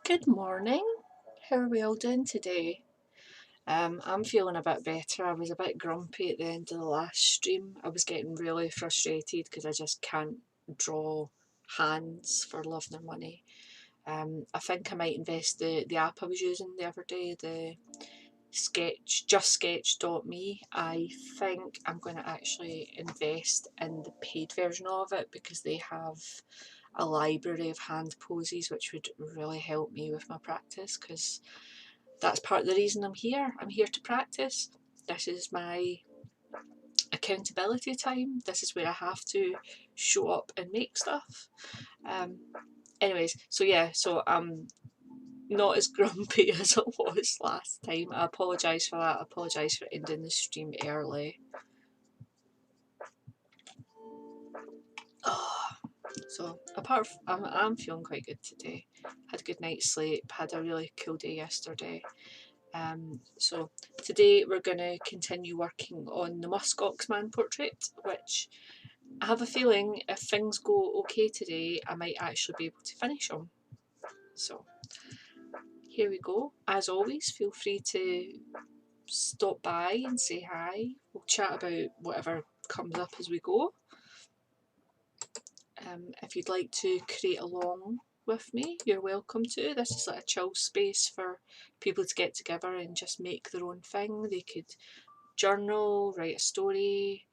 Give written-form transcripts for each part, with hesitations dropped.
Good morning. How are we all doing today? I'm feeling a bit better. I was a bit grumpy at the end of the last stream. I was getting really frustrated because I just can't draw hands for love nor money. I think I might invest the app I was using the other day, the justsketch.me. I think I'm going to actually invest in the paid version of it because they have a library of hand poses which would really help me with my practice, because that's part of the reason I'm here. I'm here to practice. This is my accountability time. This is where I have to show up and make stuff. Anyways, so I'm not as grumpy as I was last time. I apologise for that. I apologise for ending the stream early. So apart from, I'm feeling quite good today. Had a good night's sleep, had a really cool day yesterday. So today we're going to continue working on the Musk Ox Man portrait, which I have a feeling if things go okay today, I might actually be able to finish them. So here we go. As always, feel free to stop by and say hi. We'll chat about whatever comes up as we go. If you'd like to create along with me, you're welcome to. This is like a chill space for people to get together and just make their own thing. They could journal, write a story,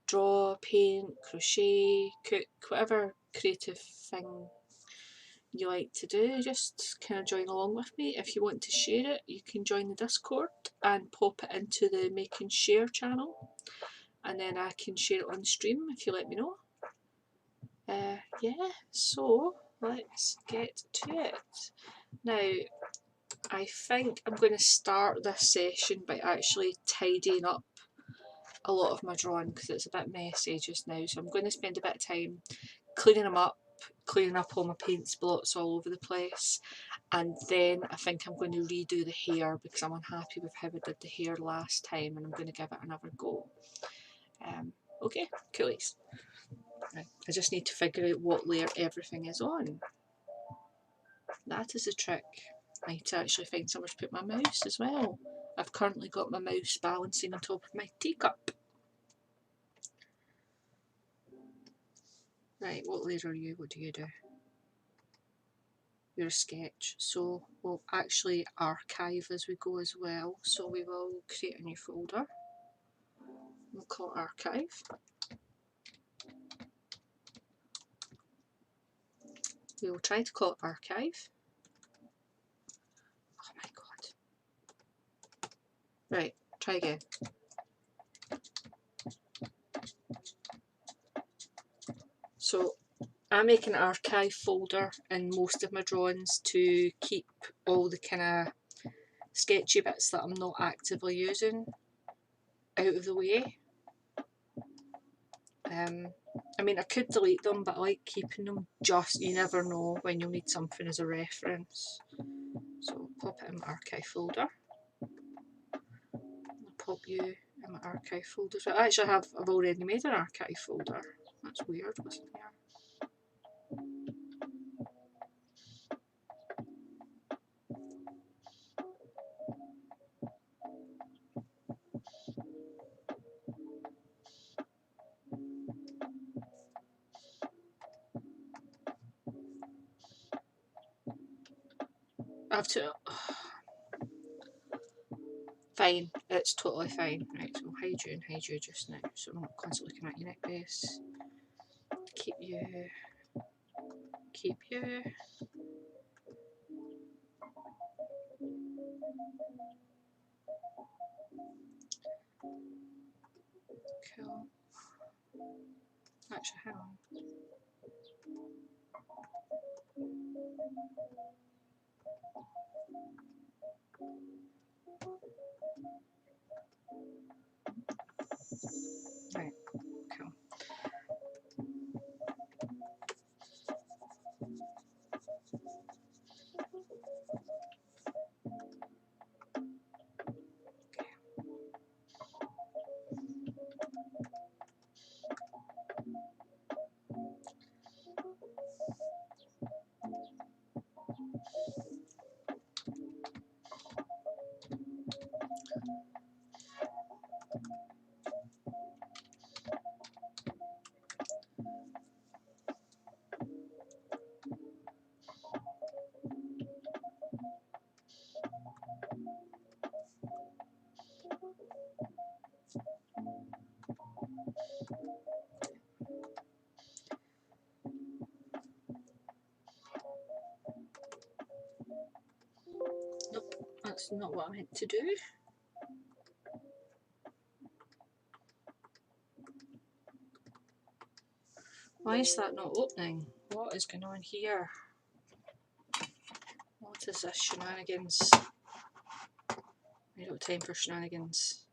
draw, paint, crochet, cook, whatever creative thing you like to do. Just kind of join along with me. If you want to share it, you can join the Discord and pop it into the Make and Share channel, and then I can share it on stream if you let me know. Yeah, so let's get to it. Now, I think I'm going to start this session by actually tidying up a lot of my drawing because it's a bit messy just now. So I'm going to spend a bit of time cleaning them up, cleaning up all my paint splotches all over the place, and then I think I'm going to redo the hair because I'm unhappy with how I did the hair last time, and I'm going to give it another go. Okay, coolies. Right. I just need to figure out what layer everything is on. That is a trick. I need to actually find somewhere to put my mouse as well. I've currently got my mouse balancing on top of my teacup. Right, what layer are you? What do you do? You're a sketch, so we'll actually archive as we go as well. So we will create a new folder. We'll call it archive. We will try to call it archive. Oh my god. Right, try again. So I make an archive folder in most of my drawings to keep all the kind of sketchy bits that I'm not actively using out of the way. I mean, I could delete them, but I like keeping them. Just, you never know when you'll need something as a reference. So I'll pop it in my archive folder. I'll pop you in my archive folder. So I've already made an archive folder. That's weird, wasn't it? I have to. Fine, it's totally fine. Right, so hide you just now, so I'm not constantly looking at your neck base. Keep you. Cool. Actually, hang on. Right, cool. That's not what I meant to do. Why is that not opening? What is going on here? What is this shenanigans? I don't have time for shenanigans.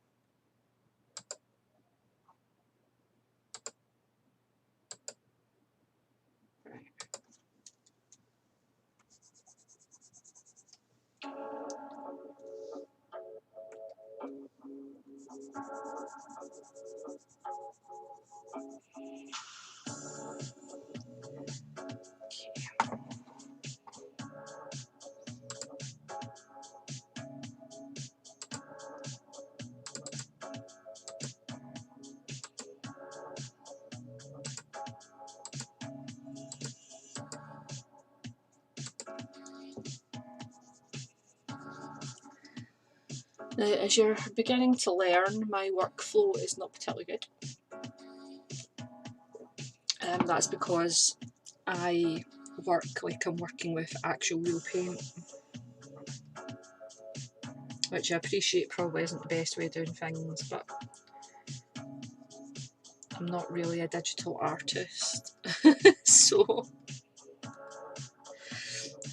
Now, as you're beginning to learn, my workflow is not particularly good. That's because I work like I'm working with actual real paint, which I appreciate probably isn't the best way of doing things, but I'm not really a digital artist, so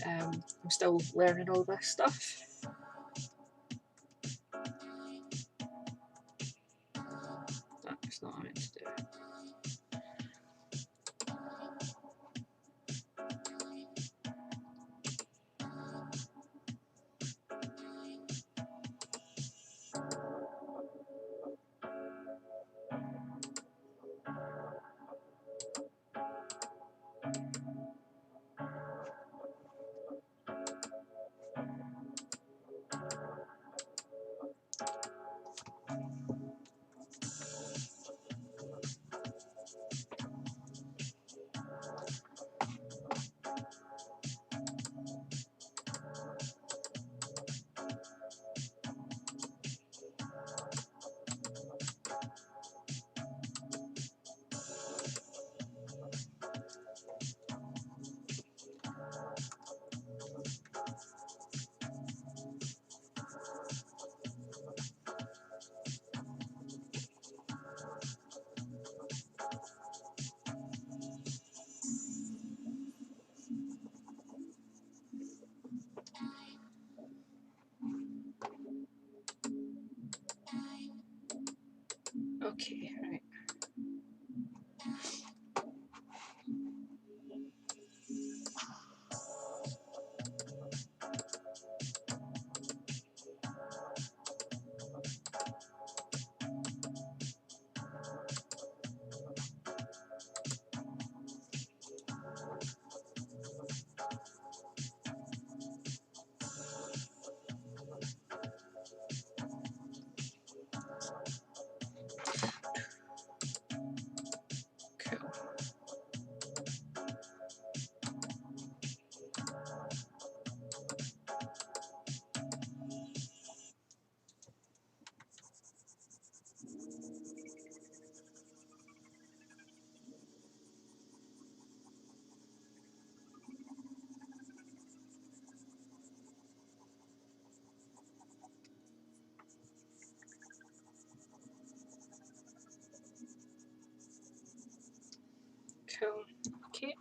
I'm still learning all this stuff. That's not what I meant to do. Okay, right. Cool. Cool. Okay.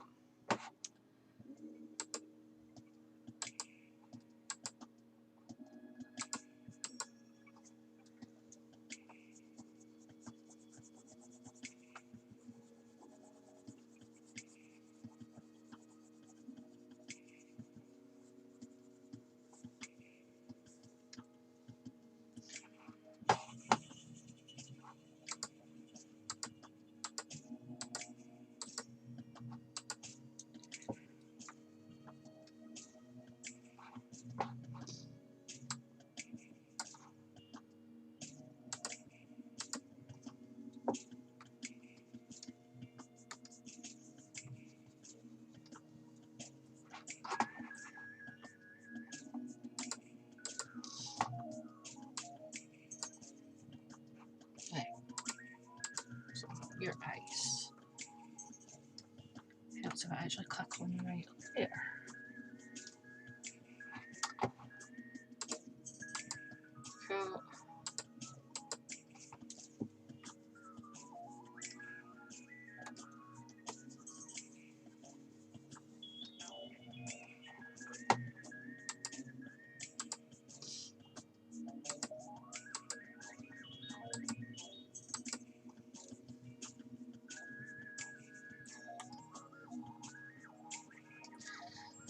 Right. So your eyes. Helps if I actually click on right there.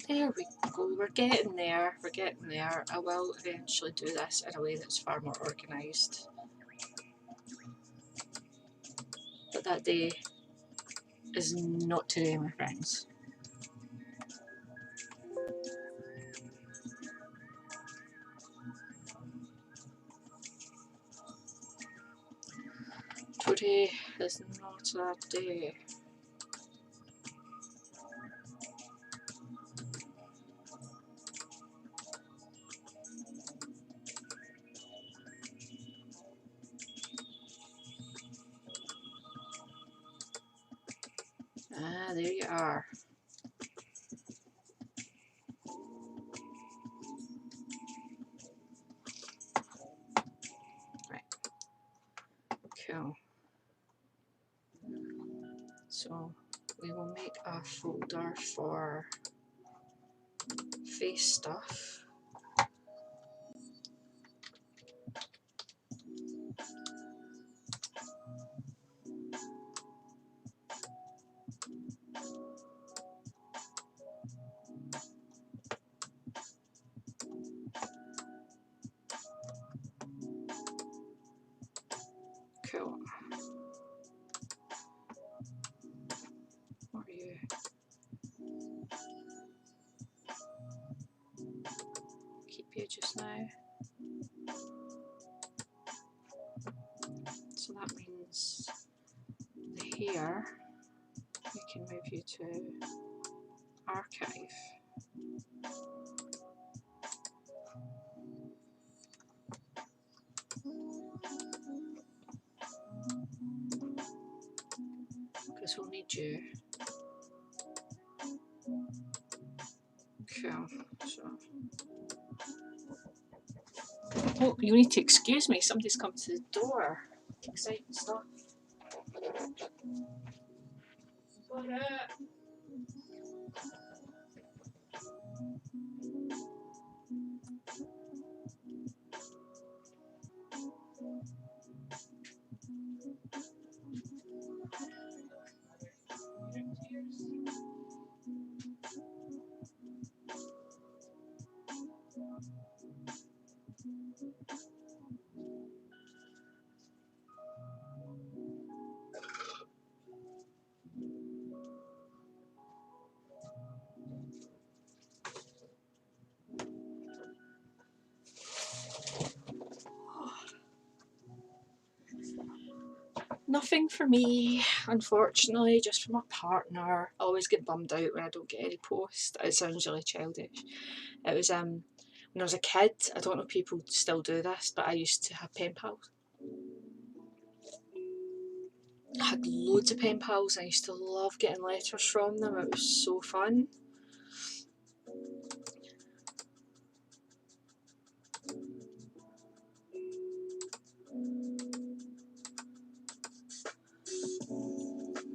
There we go, we're getting there, we're getting there. I will eventually do this in a way that's far more organised. But that day is not today, my friends. Today is not that day. Ah, there you are. Right. Cool. So we will make a folder for face stuff. Cool. What are you? Keep you just now. So that means the hair, we can move you to archive. Because we'll need you. Cool. So. Oh, you need to excuse me, somebody's come to the door. Exciting stuff. What up? Nothing for me, unfortunately, just for my partner. I always get bummed out when I don't get any post. It sounds really childish. It was when I was a kid, I don't know if people still do this, but I used to have pen pals. I had loads of pen pals and I used to love getting letters from them. It was so fun.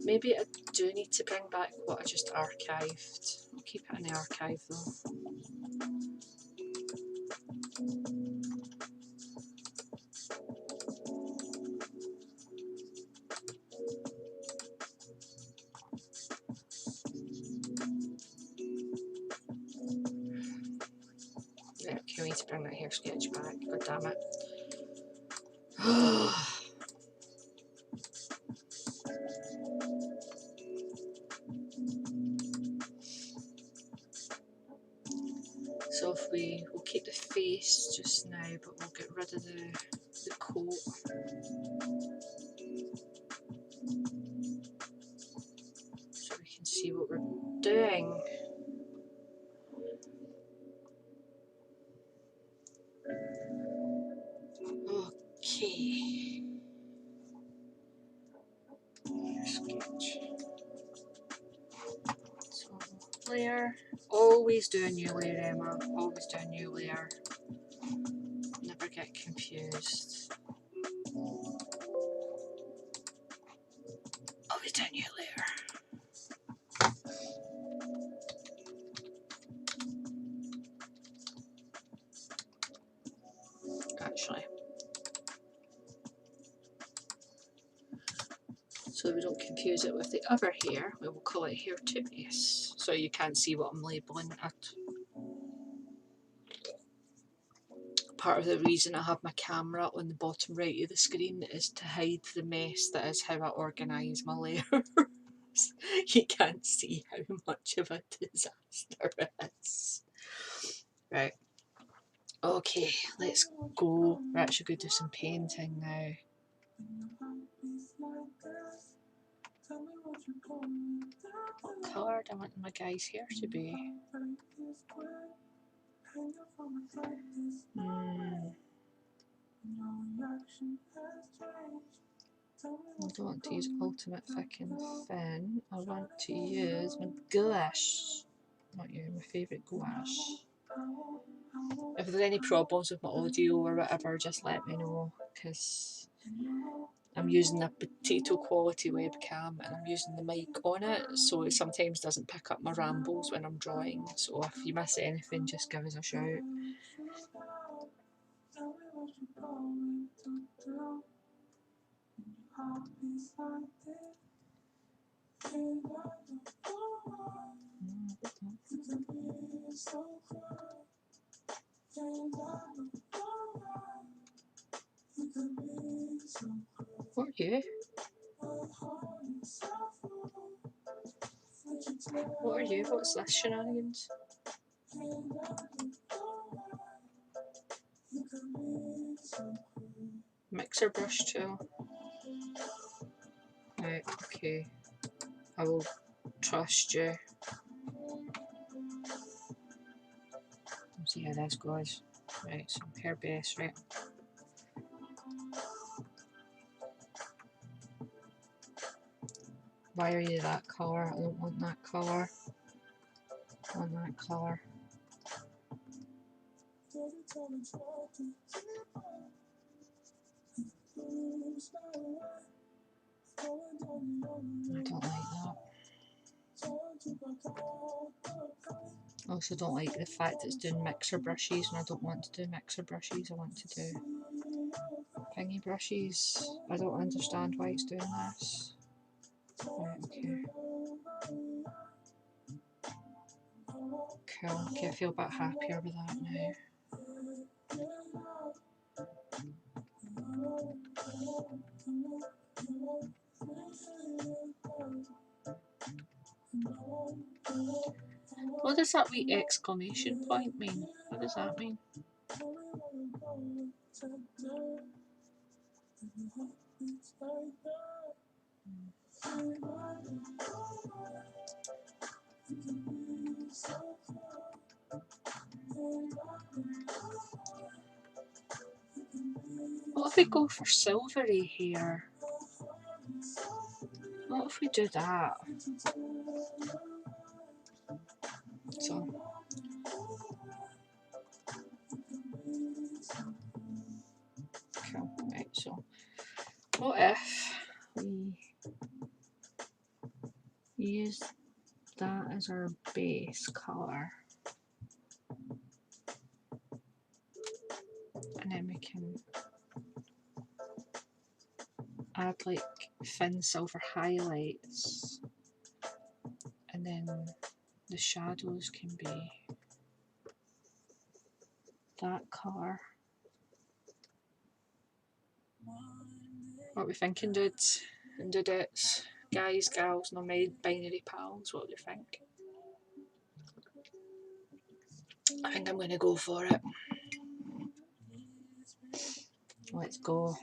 Maybe I do need to bring back what I just archived. I'll keep it in the archive though. Yeah, okay, we need to bring that hair sketch back. God damn it. So if we'll keep the face just now, but we'll get rid of the coat. So we can see what we're doing. Okay. Sketch. So layer. Always do a new layer, Emma. Always do a new layer. Never get confused. Always do a new layer. Actually. So we don't confuse it with the other hair, we will call it hair to base. so you can't see what I'm labelling. Part of the reason I have my camera on the bottom right of the screen is to hide the mess that is how I organise my layers. You can't see how much of a disaster it is. Right. Okay, let's go. We're actually going to do some painting now. What colour do I want my guy's hair to be? I don't want to use Ultimate Thick and Thin. I want to use my gouache. Not you, my favourite gouache. If there's any problems with my audio or whatever, just let me know, because I'm using a potato quality webcam and I'm using the mic on it, so it sometimes doesn't pick up my rambles when I'm drawing. So if you miss anything, just give us a shout. What are you? What are you? What's this shenanigans? Mixer brush tool. Right, okay. I will trust you. Let's see how this goes. Right, some hair base, right. Why are you that colour? I don't want that colour. I want that colour. I don't like that. I also don't like the fact it's doing mixer brushes, and I don't want to do mixer brushes. I want to do pingy brushes. I don't understand why it's doing this. Right, okay. Cool. Okay, I feel a bit happier with that now. What does that wee exclamation point mean? What does that mean? What if we go for silvery hair? What if we do that? So, cool. Right, so what if we use that as our base colour, and then we can add like thin silver highlights, and then the shadows can be that colour. What are we thinking, dudes and dudettes? Guys, gals, no binary pals, what do you think? I think I'm going to go for it. Let's go.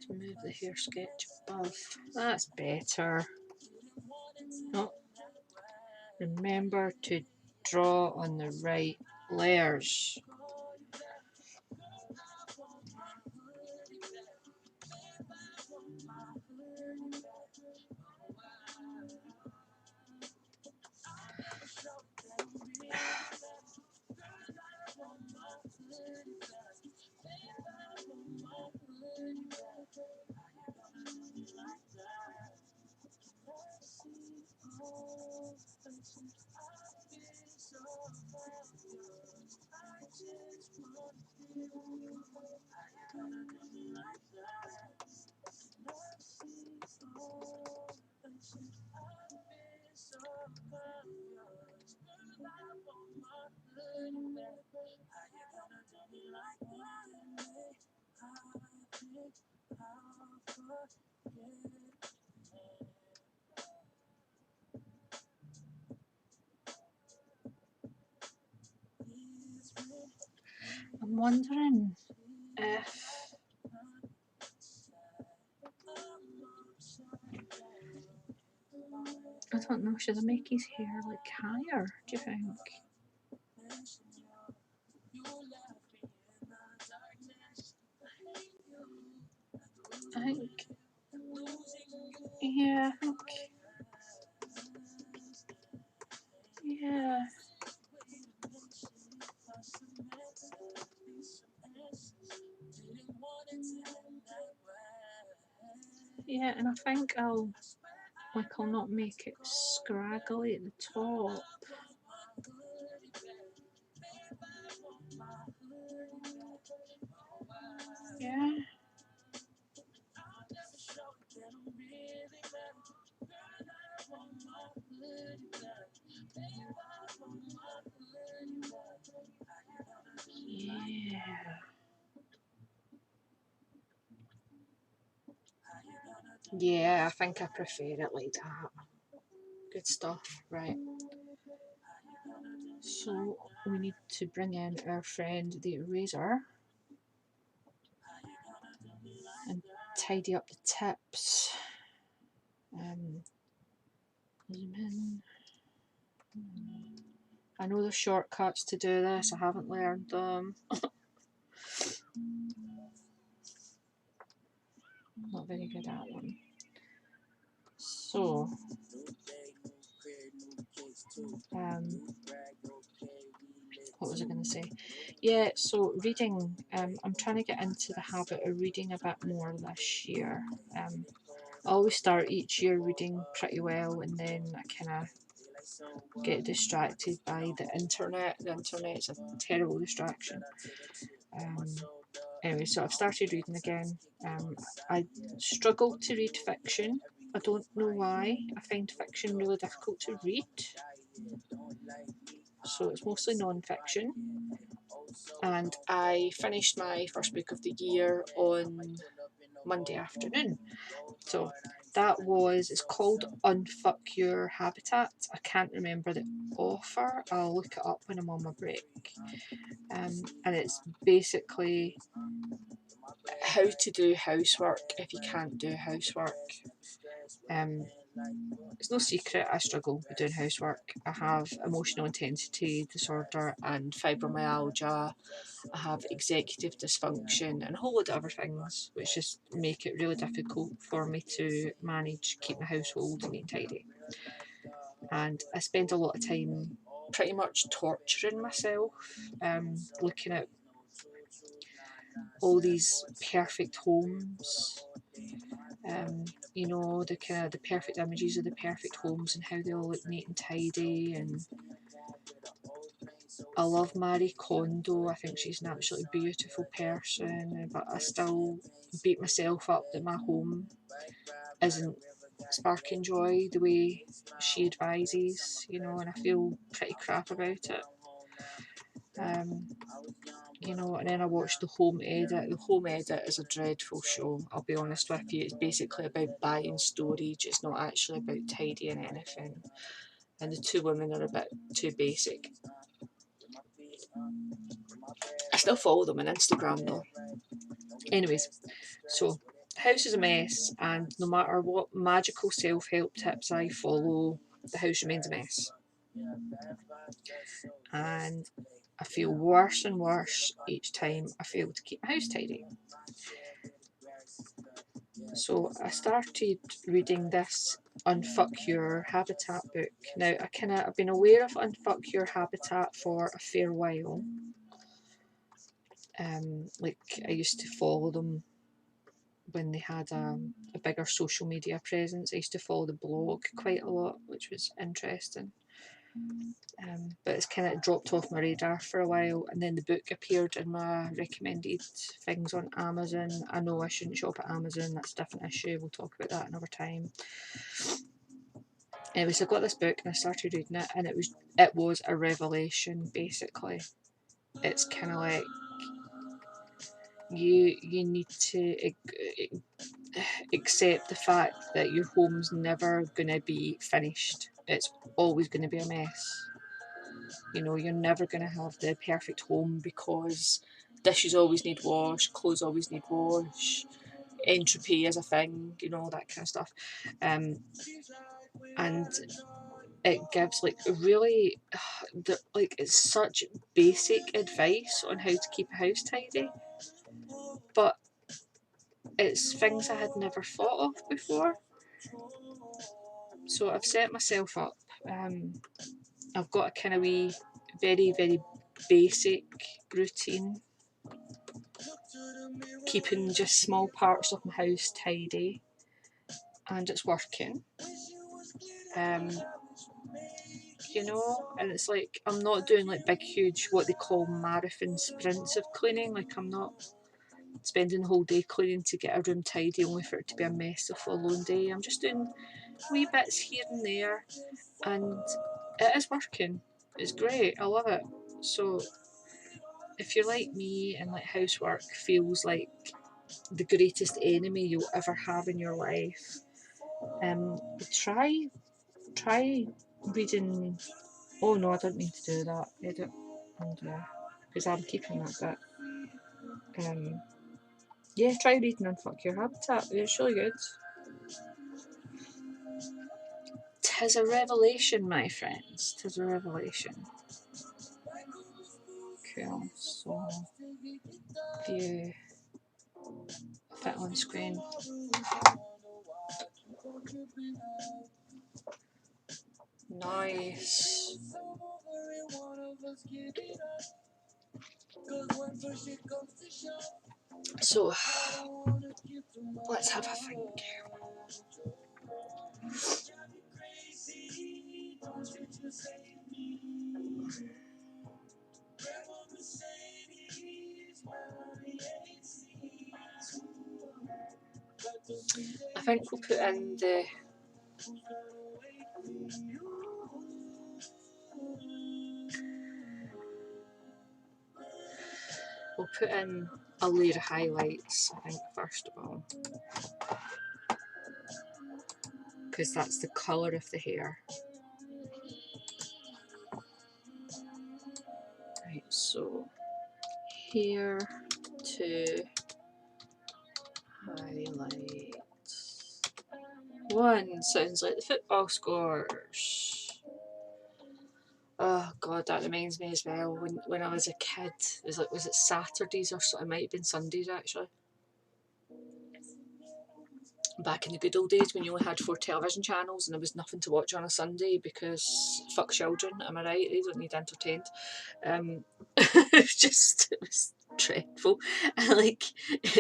Let's move the hair sketch above. That's better. Oh, remember to draw on the right layers. I'm wondering if I don't know, should I make his hair like higher, do you think? I think, yeah, I think, yeah. Yeah, and I think I'll not make it scraggly at the top. Yeah. Yeah. Yeah, I think I prefer it like that. Good stuff, right. So we need to bring in our friend the eraser and tidy up the tips. Zoom in. I know the shortcuts to do this, I haven't learned them. Not very good at them. So, what was I going to say? Yeah, so reading, I'm trying to get into the habit of reading a bit more this year. I always start each year reading pretty well, and then I kind of get distracted by the internet. The internet's a terrible distraction. Anyway, so I've started reading again. I struggle to read fiction. I don't know why. I find fiction really difficult to read. So it's mostly non-fiction. And I finished my first book of the year on Monday afternoon. So it's called Unfuck Your Habitat. I can't remember the author. I'll look it up when I'm on my break. And it's basically how to do housework if you can't do housework. It's no secret I struggle with doing housework. I have emotional intensity disorder and fibromyalgia. I have executive dysfunction and a whole lot of other things which just make it really difficult for me to manage keeping the household neat and tidy. And I spend a lot of time pretty much torturing myself, looking at all these perfect homes, you know, the kind of the perfect images of the perfect homes and how they all look neat and tidy. And I love Marie Kondo. I think she's an absolutely beautiful person, but I still beat myself up that my home isn't sparking joy the way she advises, you know, and I feel pretty crap about it. You know, and then I watched The Home Edit. The Home Edit is a dreadful show, I'll be honest with you. It's basically about buying storage, it's not actually about tidying anything. And the two women are a bit too basic. I still follow them on Instagram though. Anyways, so the house is a mess, and no matter what magical self-help tips I follow, the house remains a mess. And I feel worse and worse each time I fail to keep my house tidy. So I started reading this Unfuck Your Habitat book. Now I've been aware of Unfuck Your Habitat for a fair while. Like I used to follow them when they had a bigger social media presence. I used to follow the blog quite a lot, which was interesting. But it's kind of dropped off my radar for a while, and then the book appeared in my recommended things on Amazon. I know I shouldn't shop at Amazon, that's a different issue, we'll talk about that another time. Anyway, so I got this book and I started reading it, and it was a revelation. Basically, it's kind of like you need to accept the fact that your home's never going to be finished. It's always going to be a mess. You know, you're never going to have the perfect home, because dishes always need wash, clothes always need wash, entropy is a thing, you know, that kind of stuff. And it gives like really, like it's such basic advice on how to keep a house tidy, but it's things I had never thought of before. So I've set myself up. I've got a kind of wee, very, very basic routine, keeping just small parts of my house tidy, and it's working. You know, and it's like I'm not doing like big, huge, what they call marathon sprints of cleaning. Like I'm not spending the whole day cleaning to get a room tidy only for it to be a mess the following day. I'm just doing wee bits here and there, and it is working. It's great. I love it. So if you're like me and like housework feels like the greatest enemy you'll ever have in your life, try reading. Oh no, I don't mean to do that. Edit and because I'm keeping that bit. Yeah, try reading Unfuck Your Habitat. It's really good. 'Tis a revelation, my friends. 'Tis a revelation. Cool. So view fit on screen. Nice. So let's have a think. I think we'll put in the a layer of highlights, I think, first of all, because that's the colour of the hair. Right, so here to highlight. One sounds like the football scores. Oh god, that reminds me as well. When I was a kid, was it Saturdays or something? It might have been Sundays actually. Back in the good old days when you only had 4 television channels and there was nothing to watch on a Sunday, because fuck children, am I right? They don't need entertained. It was dreadful. And like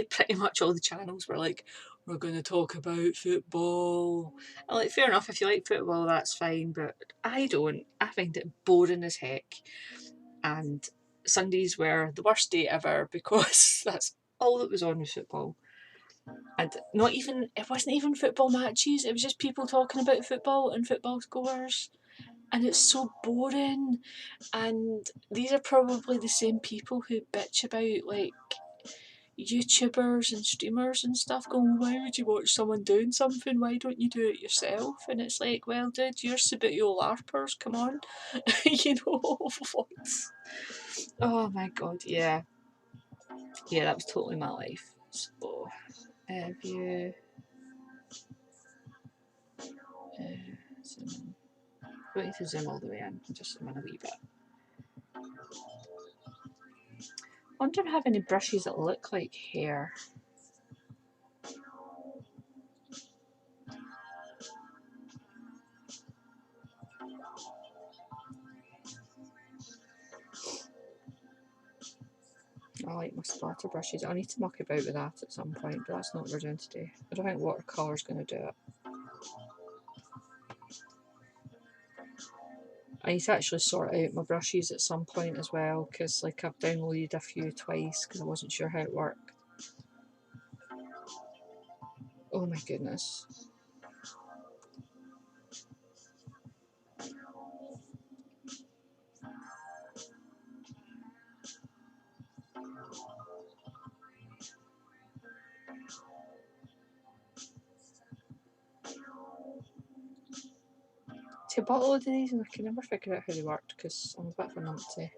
pretty much all the channels were like, we're going to talk about football. And like, fair enough, if you like football, that's fine, but I don't. I find it boring as heck. And Sundays were the worst day ever, because that's all that was on with football. And it wasn't even football matches, it was just people talking about football and football scores. And it's so boring. And these are probably the same people who bitch about like YouTubers and streamers and stuff, going, why would you watch someone doing something? Why don't you do it yourself? And it's like, well, dude, you're Sabutio LARPers, come on. You know, what? Oh my god, yeah. Yeah, that was totally my life. So, view, zoom in. I don't need to zoom all the way in, just zoom in a wee bit. I wonder if I have any brushes that look like hair. I like my splatter brushes. I need to muck about with that at some point, but that's not what we're doing today. I don't think watercolour's going to do it. I need to actually sort out my brushes at some point as well, because like I've downloaded a few twice because I wasn't sure how it worked. Oh my goodness. I bought a load of these and I can never figure out how they worked because I'm a bit of a numpty.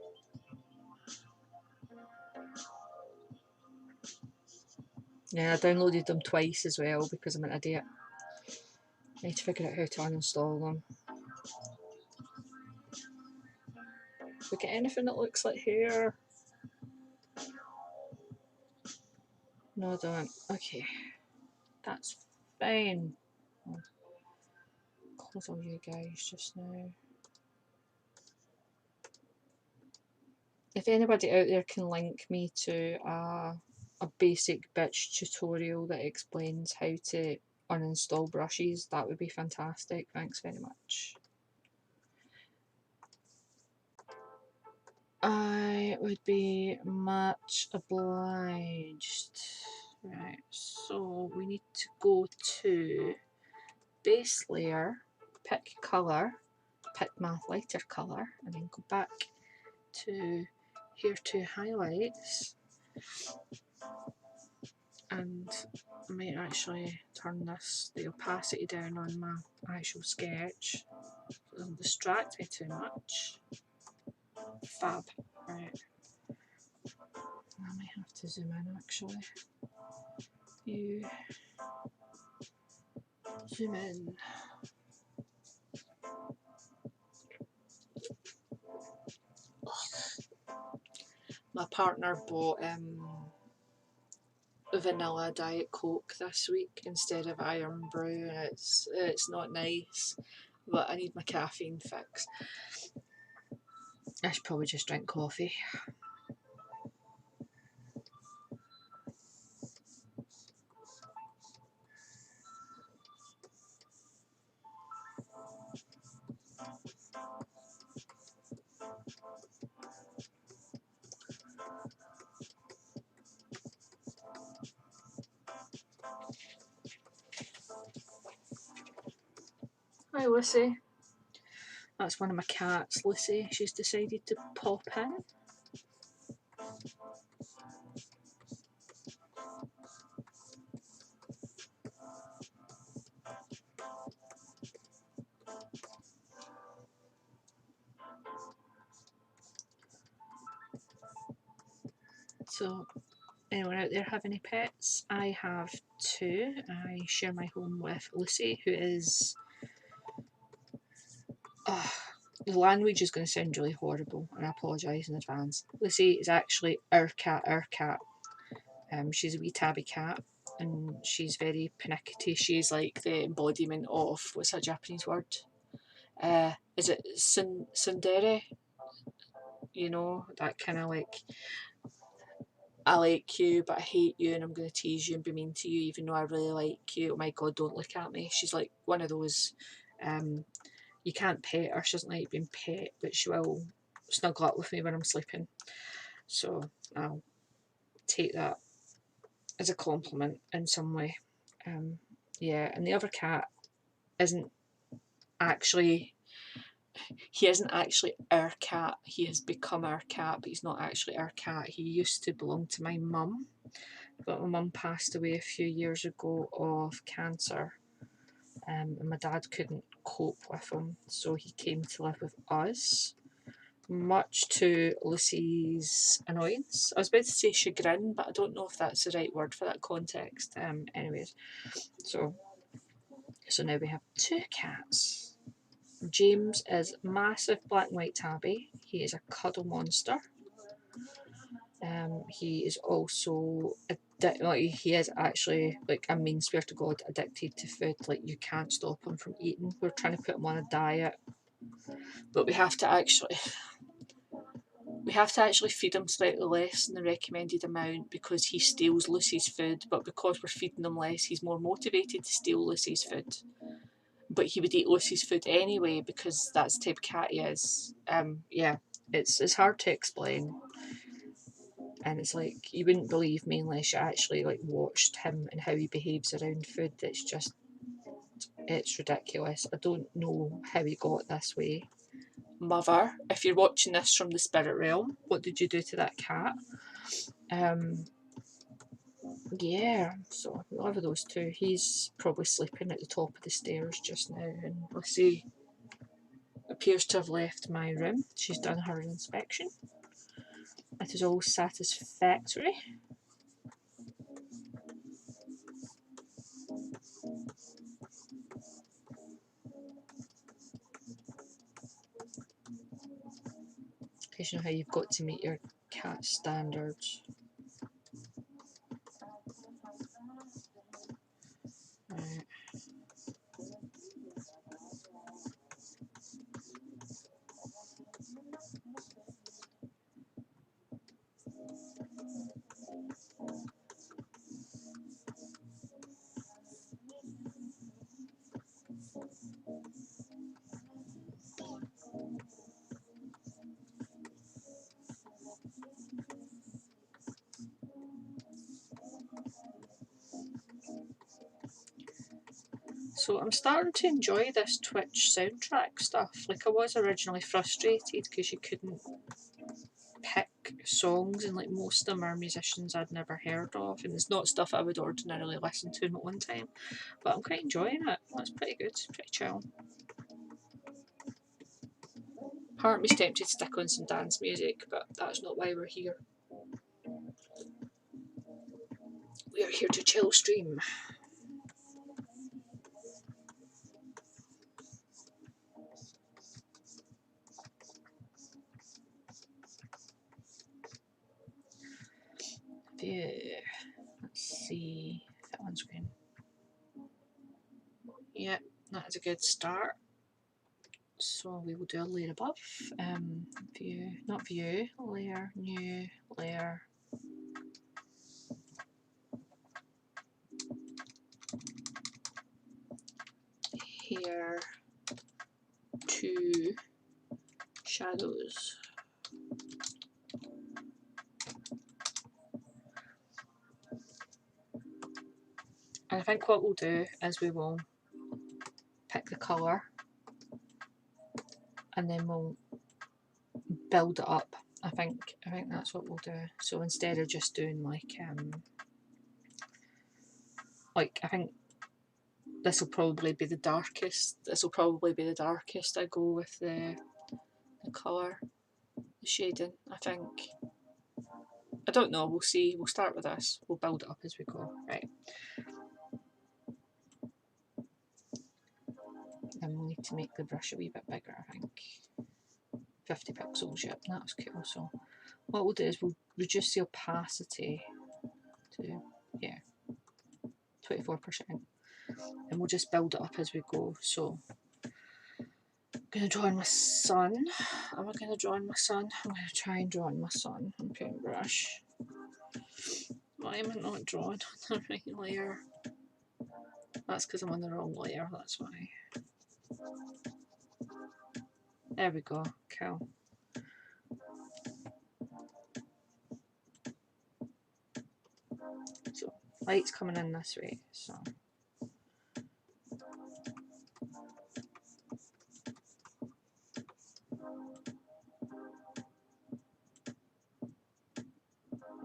Yeah, I downloaded them twice as well because I'm an idiot. I need to figure out how to uninstall them. Do we get anything that looks like hair? No, I don't. Okay. That's fine. I'll close all you guys just now. If anybody out there can link me to a basic bitch tutorial that explains how to uninstall brushes, that would be fantastic. Thanks very much. I would be much obliged. Right, so we need to go to base layer, pick colour, pick my lighter colour, and then go back to here to highlights, and I might actually turn the opacity down on my actual sketch so it doesn't distract me too much. Fab. Right. I might have to zoom in actually. You zoom in. My partner bought vanilla Diet Coke this week instead of Iron Brew, and it's not nice, but I need my caffeine fix. I should probably just drink coffee. Hi Lucy. That's one of my cats, Lucy. She's decided to pop in. So, anyone out there have any pets? I have two. I share my home with Lucy, who is... the language is going to sound really horrible, and I apologise in advance. Lucy is actually our cat. She's a wee tabby cat, and she's very pernickety. She's like the embodiment of, what's that Japanese word? Is it tsundere? You know, that kind of like, I like you, but I hate you, and I'm going to tease you and be mean to you, even though I really like you. Oh my god, don't look at me. She's like one of those, you can't pet her. She doesn't like being pet, but she will snuggle up with me when I'm sleeping. So I'll take that as a compliment in some way. Yeah, and the other cat isn't actually, he isn't actually our cat. He has become our cat, but he's not actually our cat. He used to belong to my mum, but my mum passed away a few years ago of cancer, and my dad couldn't cope with him, so he came to live with us. much to Lucy's annoyance. I was about to say chagrin, but I don't know if that's the right word for that context. Anyways, so now we have two cats. James is massive black and white tabby. He is a cuddle monster. He is also he is actually like a mean swear to God addicted to food. Like you can't stop him from eating. We're trying to put him on a diet, but we have to actually feed him slightly less than the recommended amount because he steals Lucy's food. But because we're feeding him less, he's more motivated to steal Lucy's food. But he would eat Lucy's food anyway because that's the type of cat he is. Yeah, it's hard to explain. And it's like, you wouldn't believe me unless you actually like watched him and how he behaves around food. It's ridiculous. I don't know how he got this way. Mother, if you're watching this from the spirit realm, what did you do to that cat? Yeah, so we love those two. He's probably sleeping at the top of the stairs just now, and Lucy appears to have left my room. She's done her inspection. It is all satisfactory. Because you know how you've got to meet your cat standards. Right. So I'm starting to enjoy this Twitch soundtrack stuff. Like I was originally frustrated because you couldn't pick songs, and like most of them are musicians I'd never heard of, and it's not stuff I would ordinarily listen to in my own time. But I'm quite enjoying it. That's pretty good, pretty chill. Part of me's tempted to stick on some dance music, but that's not why we're here. We are here to chill stream. Let's see, that one's green. Yeah, that is a good start. So we will do a layer above. View, not view, layer, new, layer. Here, two shadows. And I think what we'll do is we will pick the colour and then we'll build it up. I think that's what we'll do. So instead of just doing like I think this will probably be the darkest. I go with the colour, the shading. I think. I don't know. We'll see. We'll start with this. We'll build it up as we go. Right. Then we'll need to make the brush a wee bit bigger. I think 50 pixels. Yep, that's cool. So what we'll do is we'll reduce the opacity to 24%, and we'll just build it up as we go. So I'm going to draw in my sun. Am I going to draw in my sun? I'm going to try and draw in my sun on paintbrush. Why am I not drawing on the right layer? That's because I'm on the wrong layer, that's why. There we go, cool. So light's coming in this way, so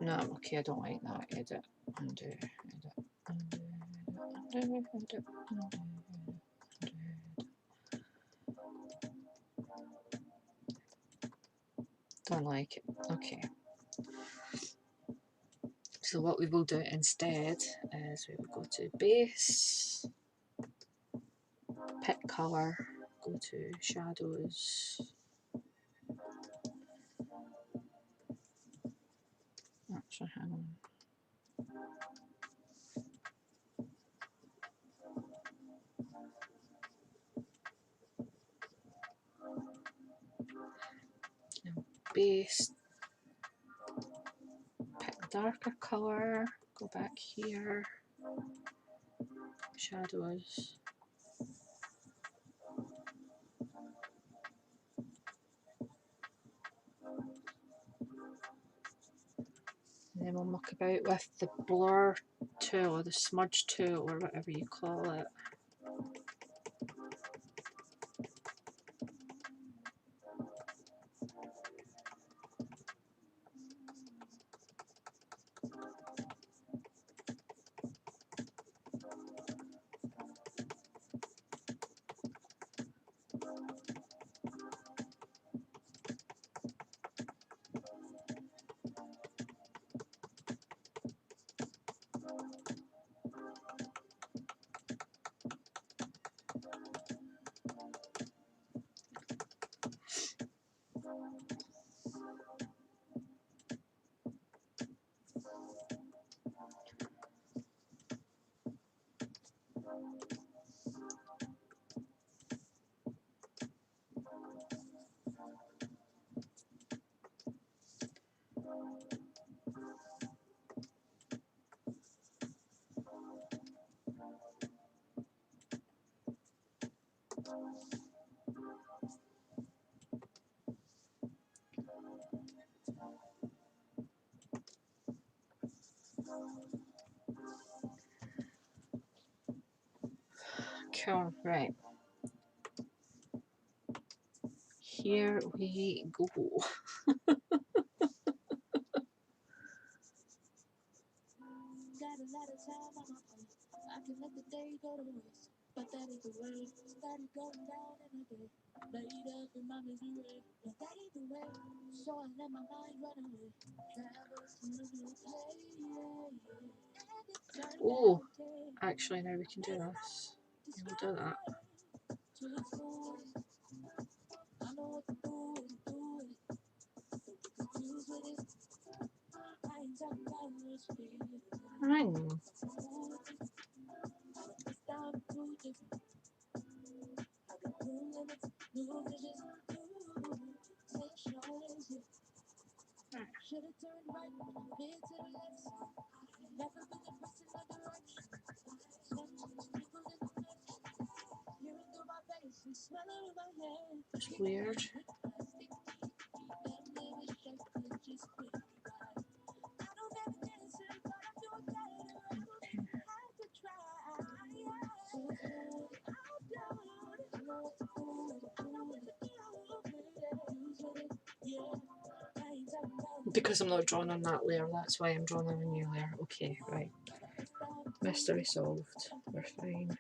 no, okay, I don't like that. Edit, undo, edit, undo, undo, undo, undo, undo. Don't like it. Okay. So what we will do instead is we will go to base, pick colour, go to shadows. Actually, hang on. And base, pick darker colour, go back here, shadows. And then we'll muck about with the blur tool or the smudge tool or whatever you call it. Cool, right. Here we go. Oh, actually now we can do this. We'll do that. Ring. It's weird. Because I'm not drawing on that layer, that's why I'm drawing on a new layer. Okay, right. Mystery solved. We're fine.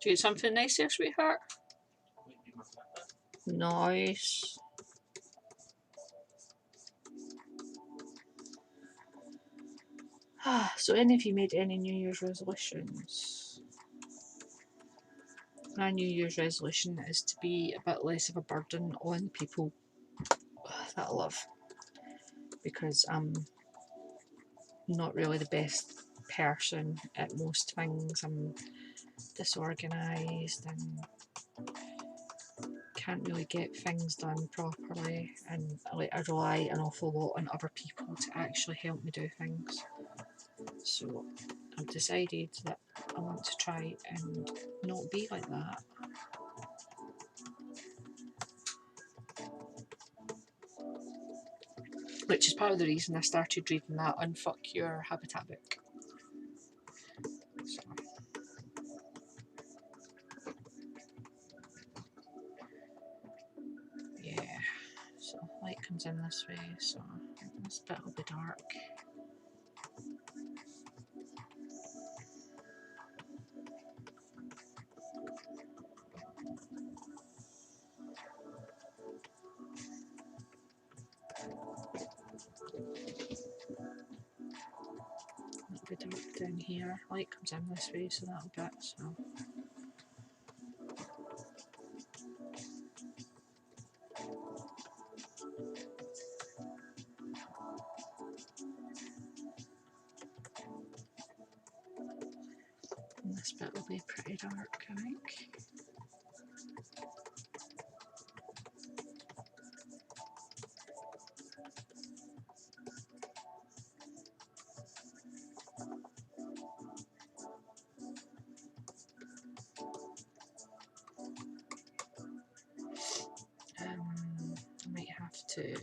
Do you get something nice here, sweetheart? Nice. So any of you made any New Year's resolutions? My New Year's resolution is to be a bit less of a burden on people that I love, because I'm not really the best person at most things. I'm disorganised and can't really get things done properly, and I rely an awful lot on other people to actually help me do things. So I've decided that I want to try and not be like that. Which is part of the reason I started reading that Unfuck Your Habitat book. So. Yeah, so light comes in this way, so this bit will be dark. It'll be dark down here. Light comes in this way, so that'll bit, so. And this bit will be pretty dark, I think. I might have to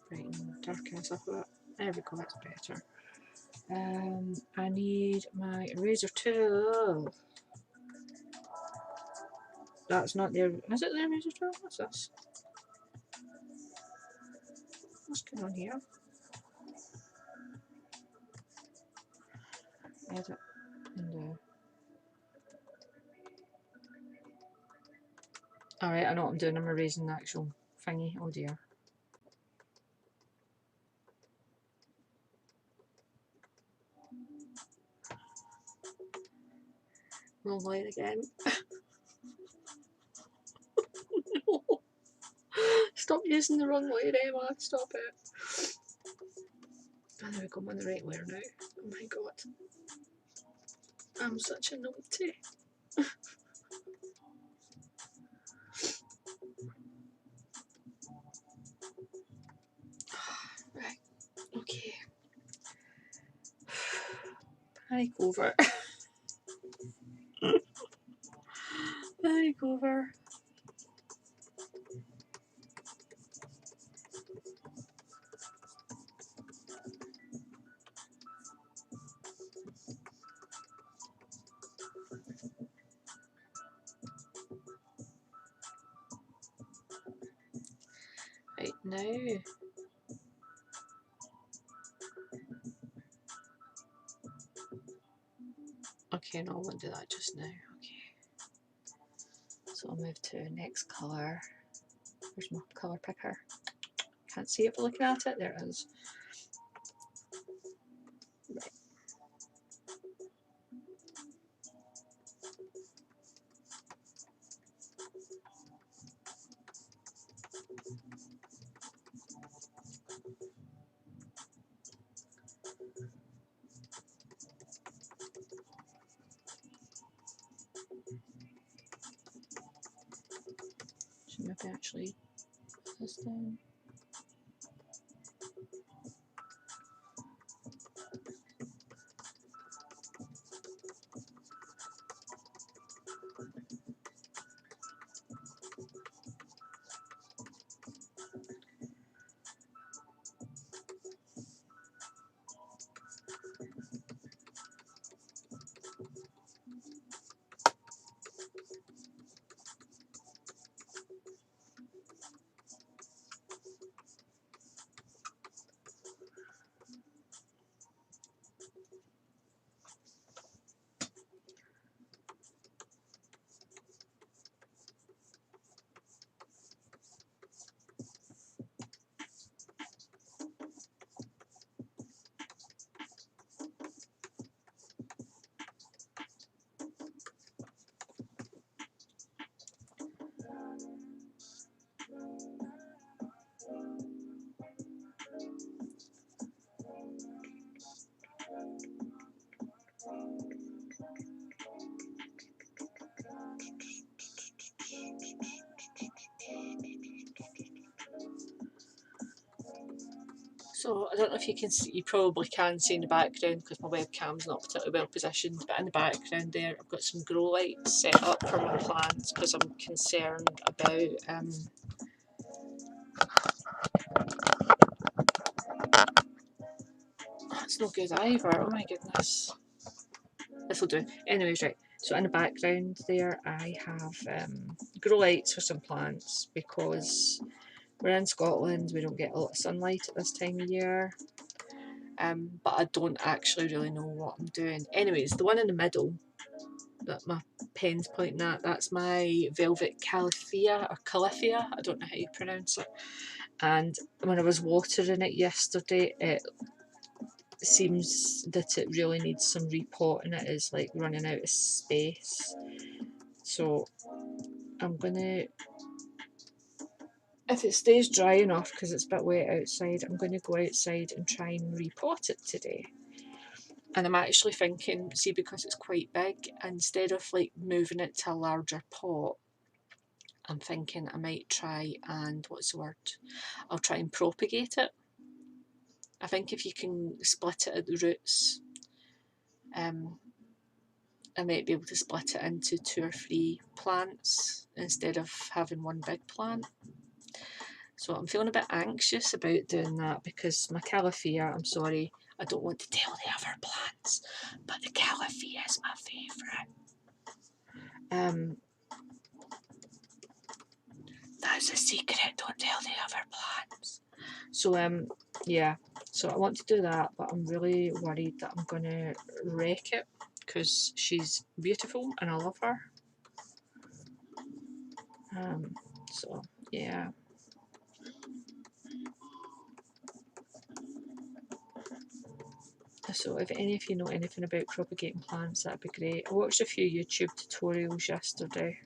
brighten darkness up a bit. There we go, that's better. I need my eraser tool. That's not the, is it the eraser tool? What's this? What's going on here? Edit and alright, I know what I'm doing, I'm erasing the actual thingy. Oh dear. Wrong light again. No. Stop using the wrong light, Emma. Stop it. Oh, there we go, I'm on the right layer now. Oh my god. I'm such a numpty. Right, okay. Panic over. Panic over. Right now. Okay, no, I won't do that just now. Okay. So I'll move to next colour. Where's my colour picker? Can't see it for looking at it. There it is. Right. Should maybe actually put this down. So I don't know if you can see, you probably can see in the background because my webcam's not particularly well positioned, but in the background there I've got some grow lights set up for my plants because I'm concerned about it's no good either, oh my goodness. This will do. Anyways, right, so in the background there I have grow lights for some plants because we're in Scotland, we don't get a lot of sunlight at this time of year. But I don't actually really know what I'm doing. Anyways, the one in the middle that my pen's pointing at, that's my velvet califia or califia, I don't know how you pronounce it. And when I was watering it yesterday, it seems that it really needs some repotting. It is like running out of space. So I'm gonna, if it stays dry enough, because it's a bit wet outside, I'm going to go outside and try and repot it today. And I'm actually thinking, see, because it's quite big, instead of like moving it to a larger pot, I'm thinking I might try and, what's the word? I'll try and propagate it. I think if you can split it at the roots, I might be able to split it into 2 or 3 plants instead of having one big plant. So I'm feeling a bit anxious about doing that because my califia, I'm sorry, I don't want to tell the other plants, but the califia is my favourite. That's a secret, don't tell the other plants. So yeah, so I want to do that, but I'm really worried that I'm gonna wreck it because she's beautiful and I love her. So yeah. So if any of you know anything about propagating plants, that'd be great. I watched a few YouTube tutorials yesterday.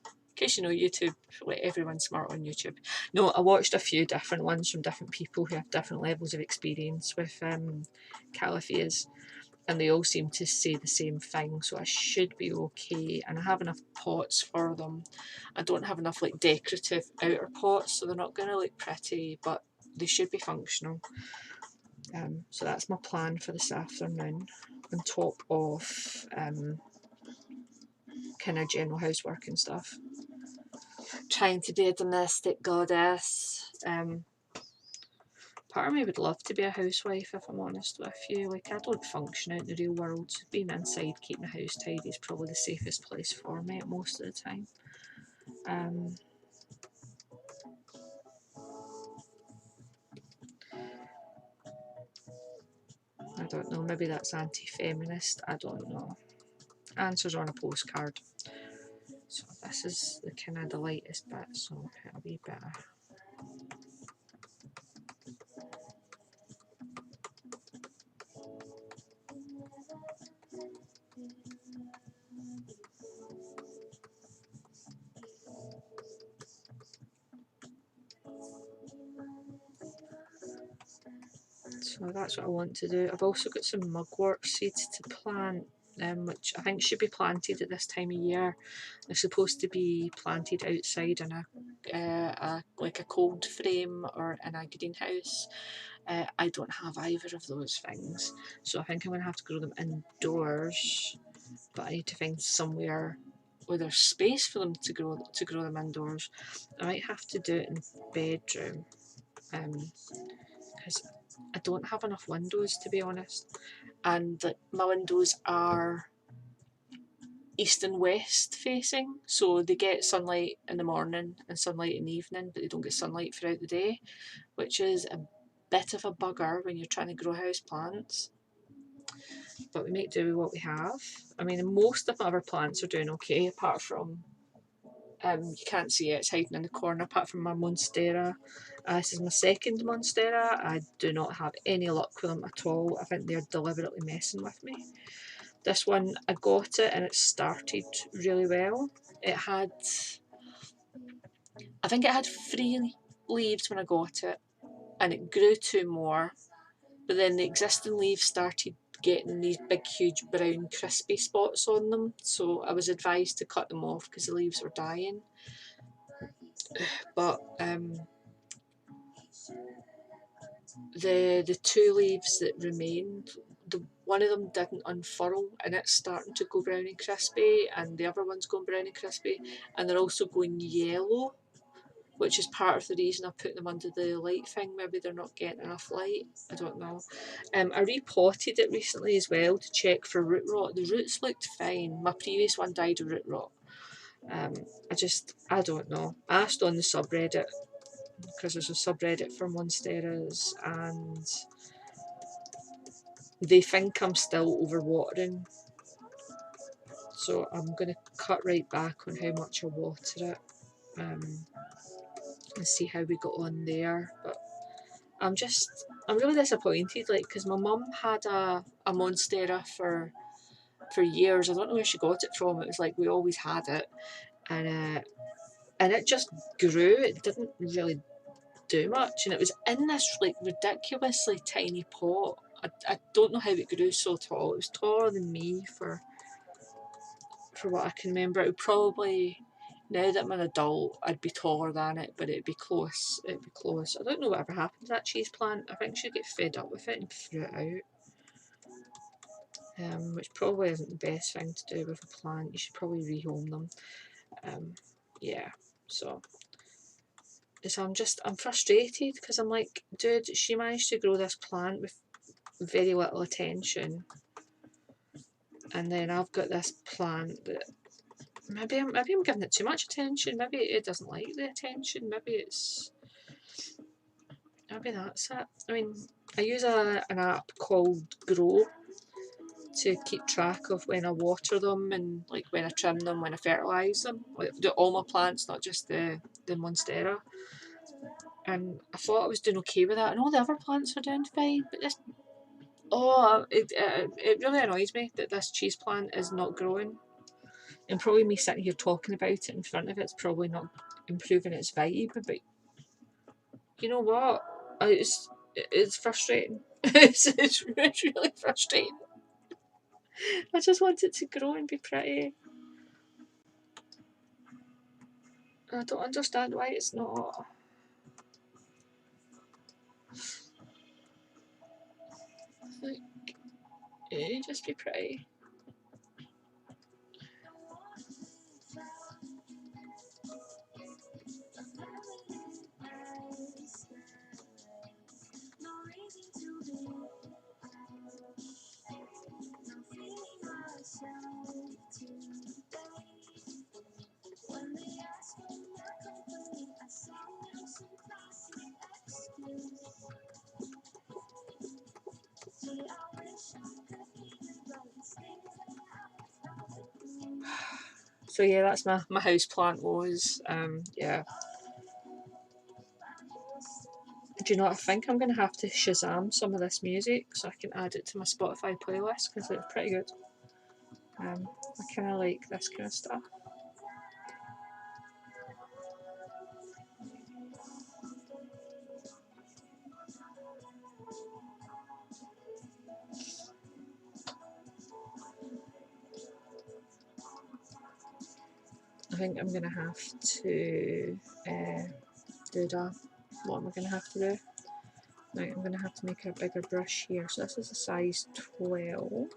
In case you know, YouTube, like everyone's smart on YouTube. No, I watched a few different ones from different people who have different levels of experience with califias, and they all seem to say the same thing, so I should be okay. And I have enough pots for them. I don't have enough like decorative outer pots, so they're not going to look pretty, but they should be functional. So that's my plan for this afternoon, on top of kind of general housework and stuff. Trying to be a domestic goddess. Part of me would love to be a housewife, if I'm honest with you. Like, I don't function out in the real world. Being inside, keeping the house tidy is probably the safest place for me at most of the time. I don't know, maybe that's anti-feminist, I don't know. Answers on a postcard. So this is the kind of the lightest bit, so I'll put a wee bit of so that's what I want to do. I've also got some mugwort seeds to plant, which I think should be planted at this time of year. They're supposed to be planted outside in like a cold frame or in a greenhouse. I don't have either of those things, so I think I'm going to have to grow them indoors, but I need to find somewhere where there's space for them to grow them indoors. I might have to do it in the bedroom, because I don't have enough windows, to be honest, and my windows are east and west facing, so they get sunlight in the morning and sunlight in the evening, but they don't get sunlight throughout the day, which is a bit of a bugger when you're trying to grow house plants. But we make do with what we have. I mean, most of my other plants are doing okay, apart from you can't see it, it's hiding in the corner, apart from my monstera. This is my second monstera. I do not have any luck with them at all. I think they're deliberately messing with me. This one, I got it and it started really well. It had, I think it had 3 leaves when I got it, and it grew 2 more, but then the existing leaves started getting these big huge brown crispy spots on them, so I was advised to cut them off because the leaves were dying. But the two leaves that remained, one of them didn't unfurl and it's starting to go brown and crispy, and the other one's going brown and crispy, and they're also going yellow, which is part of the reason I put them under the light thing. Maybe they're not getting enough light. I don't know. I repotted it recently as well to check for root rot. The roots looked fine. My previous one died of root rot. I don't know. I asked on the subreddit, because there's a subreddit for monsteras, and they think I'm still overwatering. So I'm going to cut right back on how much I water it, and see how we got on there. But I'm really disappointed, like, because my mum had a monstera for years. I don't know where she got it from. It was like we always had it, and it just grew. It didn't really do much, and it was in this like ridiculously tiny pot. I don't know how it grew so tall. It was taller than me for what I can remember. It would probably, now that I'm an adult, I'd be taller than it, but it'd be close. It'd be close. I don't know whatever happened to that cheese plant. I think she'd get fed up with it and threw it out. Which probably isn't the best thing to do with a plant. You should probably rehome them. Yeah, so I'm frustrated, because I'm like, dude, she managed to grow this plant with very little attention, and then I've got this plant that maybe I'm giving it too much attention. Maybe it doesn't like the attention. Maybe that's it. I mean, I use an app called Grow to keep track of when I water them, and like when I trim them, when I fertilise them. Like, do all my plants, not just the monstera. And I thought I was doing okay with that, and all the other plants were doing fine. But this, it really annoys me that this cheese plant is not growing. And probably me sitting here talking about it in front of it's probably not improving its vibe. But you know what? It's frustrating. It's really frustrating. I just want it to grow and be pretty. I don't understand why it's not. Like, just be pretty. So yeah, that's my house plant was. Yeah. Do you know what? I think I'm gonna have to Shazam some of this music so I can add it to my Spotify playlist, because it's pretty good. I kind of like this kind of stuff. I think I'm gonna have to do that. What am I gonna have to do? Right, I'm gonna have to make a bigger brush here. So this is a size 12.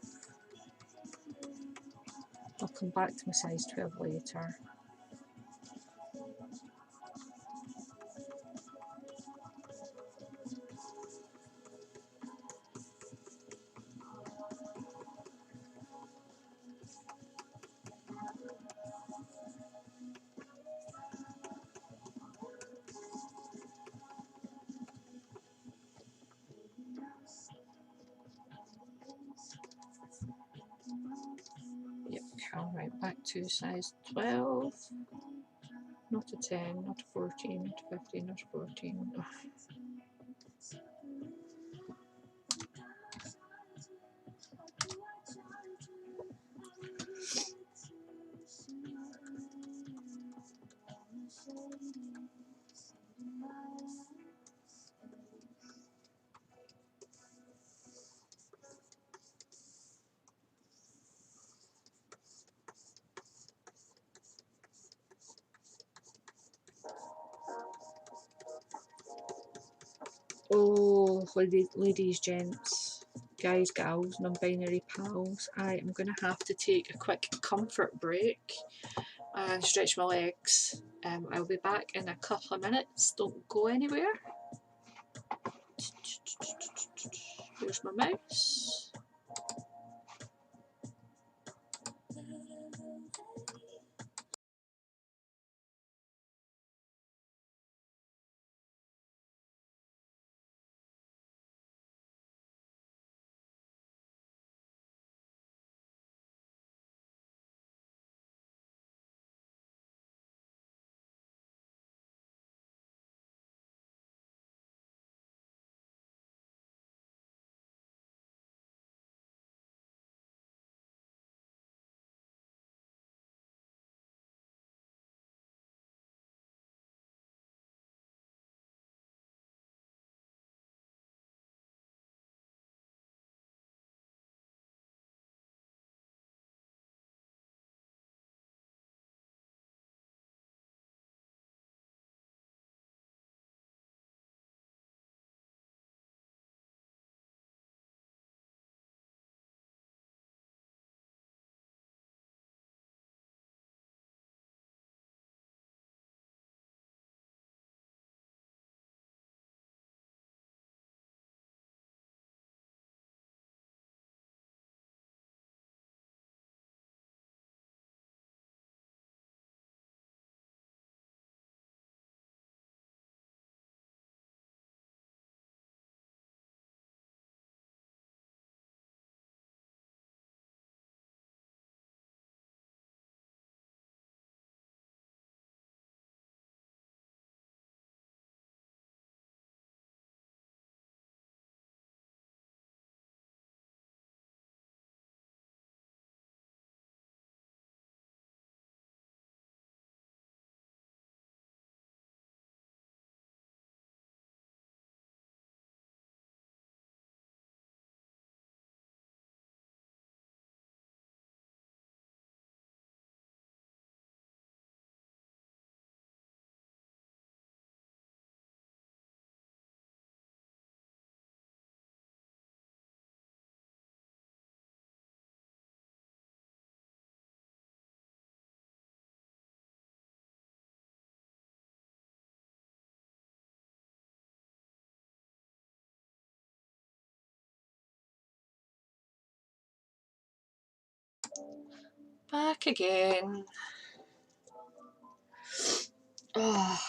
I'll come back to my size 12 later. Yep, cool, right, back to size 12. Not a 10, not a 14, not a 15, not a 14. Ugh. Oh, ladies, gents, guys, gals, non-binary pals, I am going to have to take a quick comfort break and stretch my legs. I'll be back in a couple of minutes. Don't go anywhere. Here's my mouse. Back again. Oh.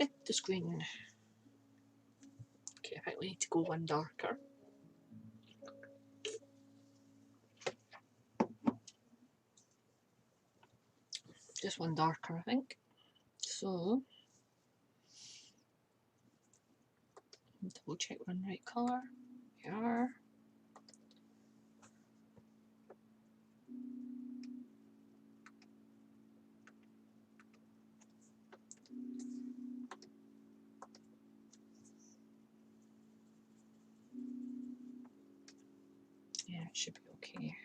hit the screen. Okay, I think we need to go one darker. Just one darker, I think. So, double check we're in the right colour. We are. Yeah, it should be okay.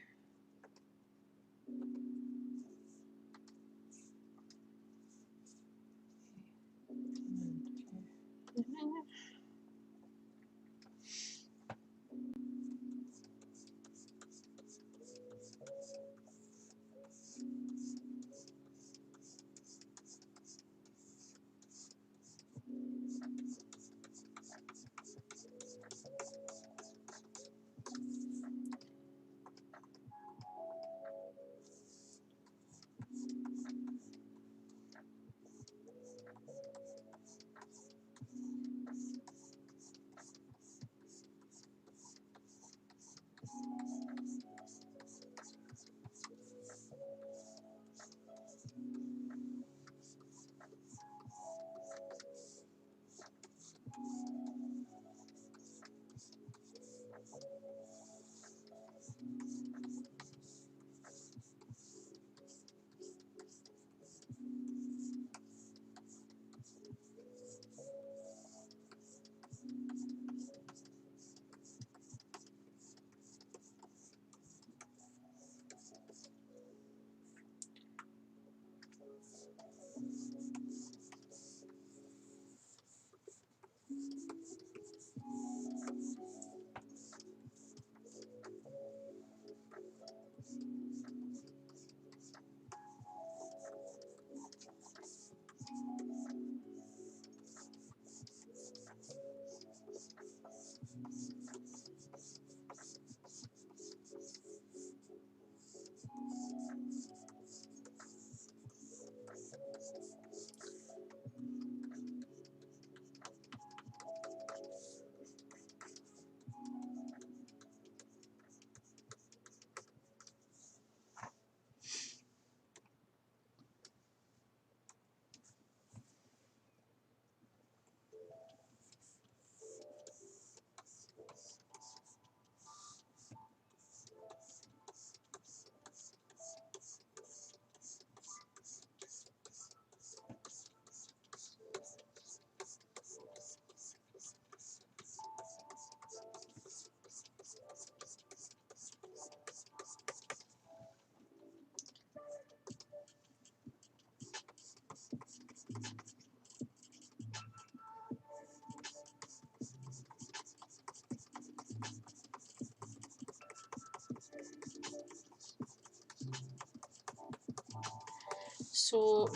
So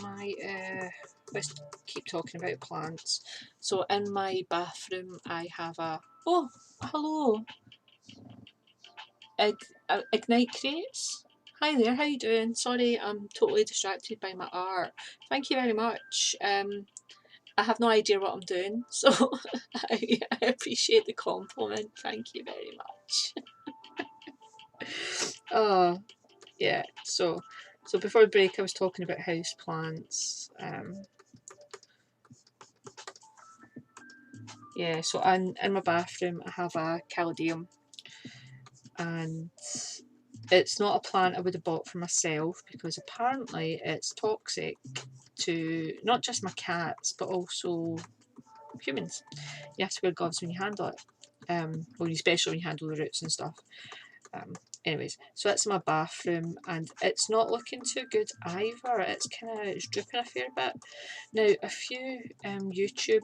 let's keep talking about plants. So in my bathroom I have oh, hello, Ignite Crates. Hi there, how you doing? Sorry, I'm totally distracted by my art. Thank you very much. I have no idea what I'm doing, so I appreciate the compliment. Thank you very much. Yeah, so before the break I was talking about house plants. Yeah, so in my bathroom I have a caladium, and it's not a plant I would have bought for myself because apparently it's toxic to not just my cats but also humans. You have to wear gloves when you handle it, well, especially when you handle the roots and stuff. Anyways, so it's my bathroom and it's not looking too good either. It's dripping a fair bit. Now a few YouTube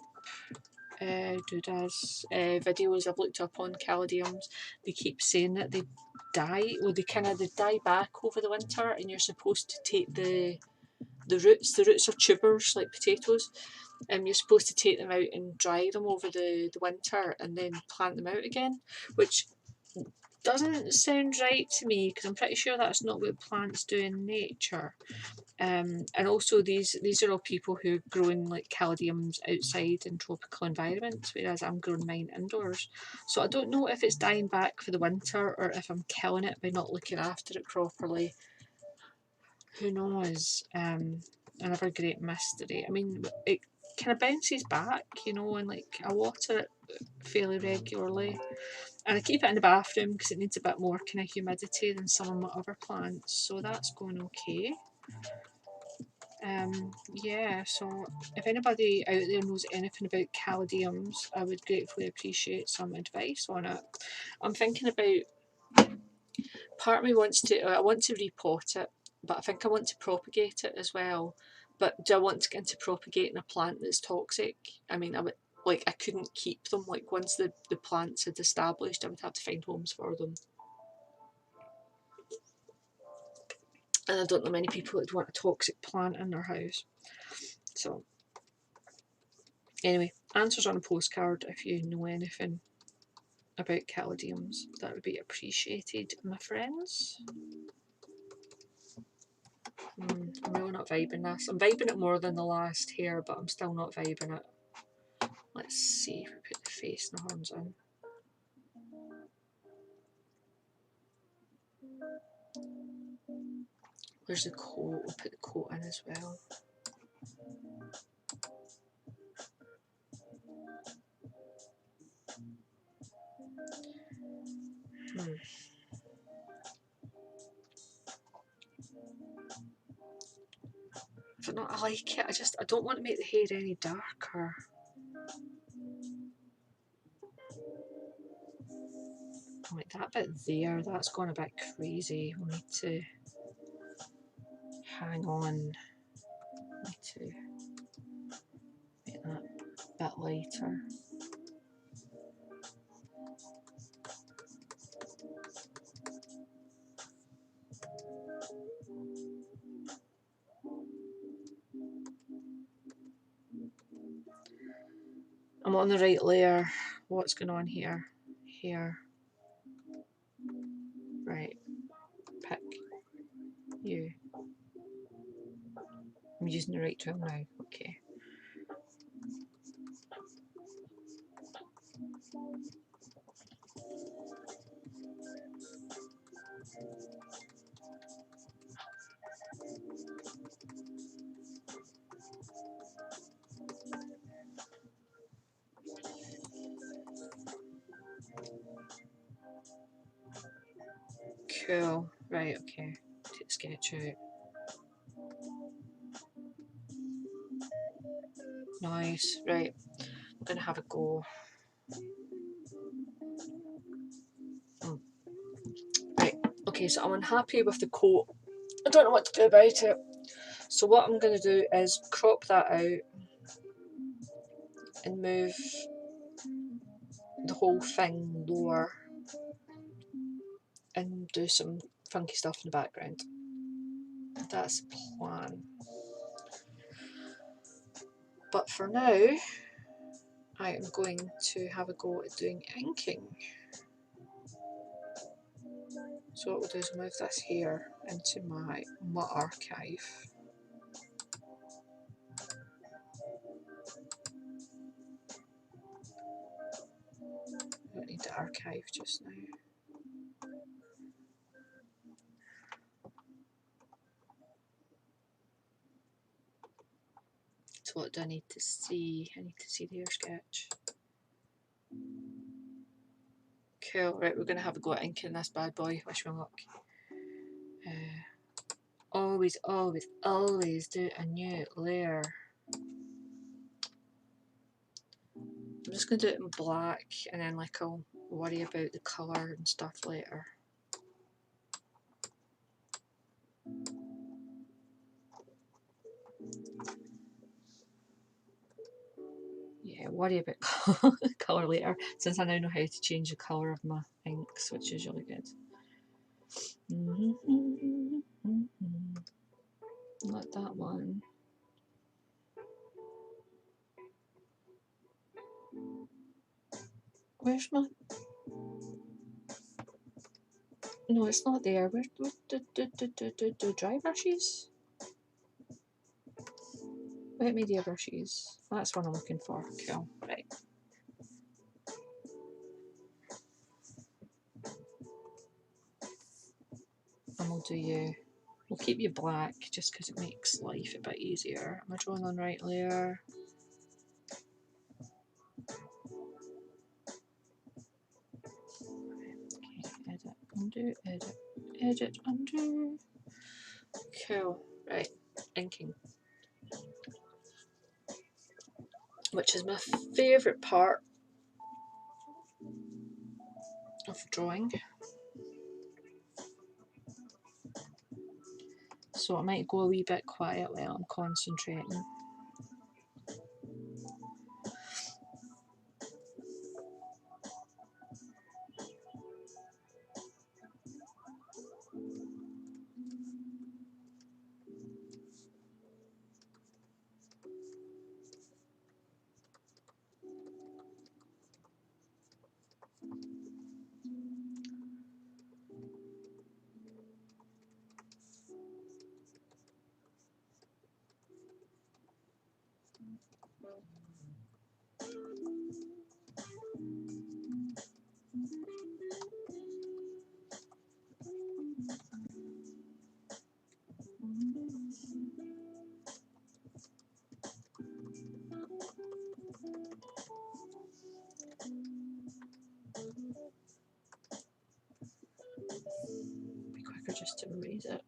videos I've looked up on caladiums, they keep saying that they die, well they die back over the winter, and you're supposed to take the roots. The roots are tubers like potatoes, and you're supposed to take them out and dry them over the winter and then plant them out again, which doesn't sound right to me, because I'm pretty sure that's not what plants do in nature. And also these are all people who are growing like caladiums outside in tropical environments, whereas I'm growing mine indoors. So I don't know if it's dying back for the winter or if I'm killing it by not looking after it properly. Who knows? Another great mystery. I mean, it kind of bounces back, you know, and like I water it fairly regularly. And I keep it in the bathroom because it needs a bit more kind of humidity than some of my other plants. So that's going okay. Yeah, so if anybody out there knows anything about caladiums, I would gratefully appreciate some advice on it. I'm thinking about, part of me wants to, I want to repot it, but I think I want to propagate it as well. But do I want to get into propagating a plant that's toxic? I mean, I would, like, I couldn't keep them. Like, once the plants had established, I would have to find homes for them. And I don't know many people that want a toxic plant in their house. So, anyway, answers on a postcard if you know anything about caladiums. That would be appreciated, my friends. I'm really not vibing this. I'm vibing it more than the last hair, but I'm still not vibing it. Let's see if we put the face and the horns in. Where's the coat? We'll put the coat in as well. I don't know, I like it. I don't want to make the hair any darker. Like that bit there, that's gone a bit crazy. We need to hang on. We need to make that a bit lighter. I'm on the right layer. What's going on here? Here. Right. Pick. You. I'm using the right tool now. Okay. Cool. Right, okay. Take the sketch out. Nice. Right. I'm going to have a go. Right. Okay, so I'm unhappy with the coat. I don't know what to do about it. So what I'm going to do is crop that out and move the whole thing lower and do some funky stuff in the background. That's the plan. But for now, I am going to have a go at doing inking. So what we'll do is move this here into my archive. I don't need the archive just now. So what do I need to see? I need to see the hair sketch. Cool, right, we're going to have a go at inking this bad boy. Wish me luck. Always, always, always do a new layer. I'm just going to do it in black and then like I'll worry about the colour and stuff later. Yeah, worry about colour later, since I now know how to change the colour of my inks, which is really good. Not that one. Where's my... No, it's not there. Where do dry brushes? Wet media brushes. That's what I'm looking for. Cool. Right. And we'll do you. We'll keep you black just because it makes life a bit easier. Am I drawing on the right layer? Okay, edit, undo, edit, edit, undo. Cool. Right, inking. Which is my favourite part of drawing. So it might go a wee bit quiet while I'm concentrating. Be quicker just to erase it.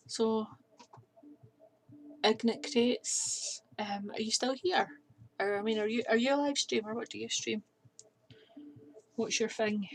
So, Ignite Crates, are you still here? Or I mean, are you a live streamer? What do you stream? What's your thing?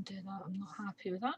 do that. I'm not happy with that.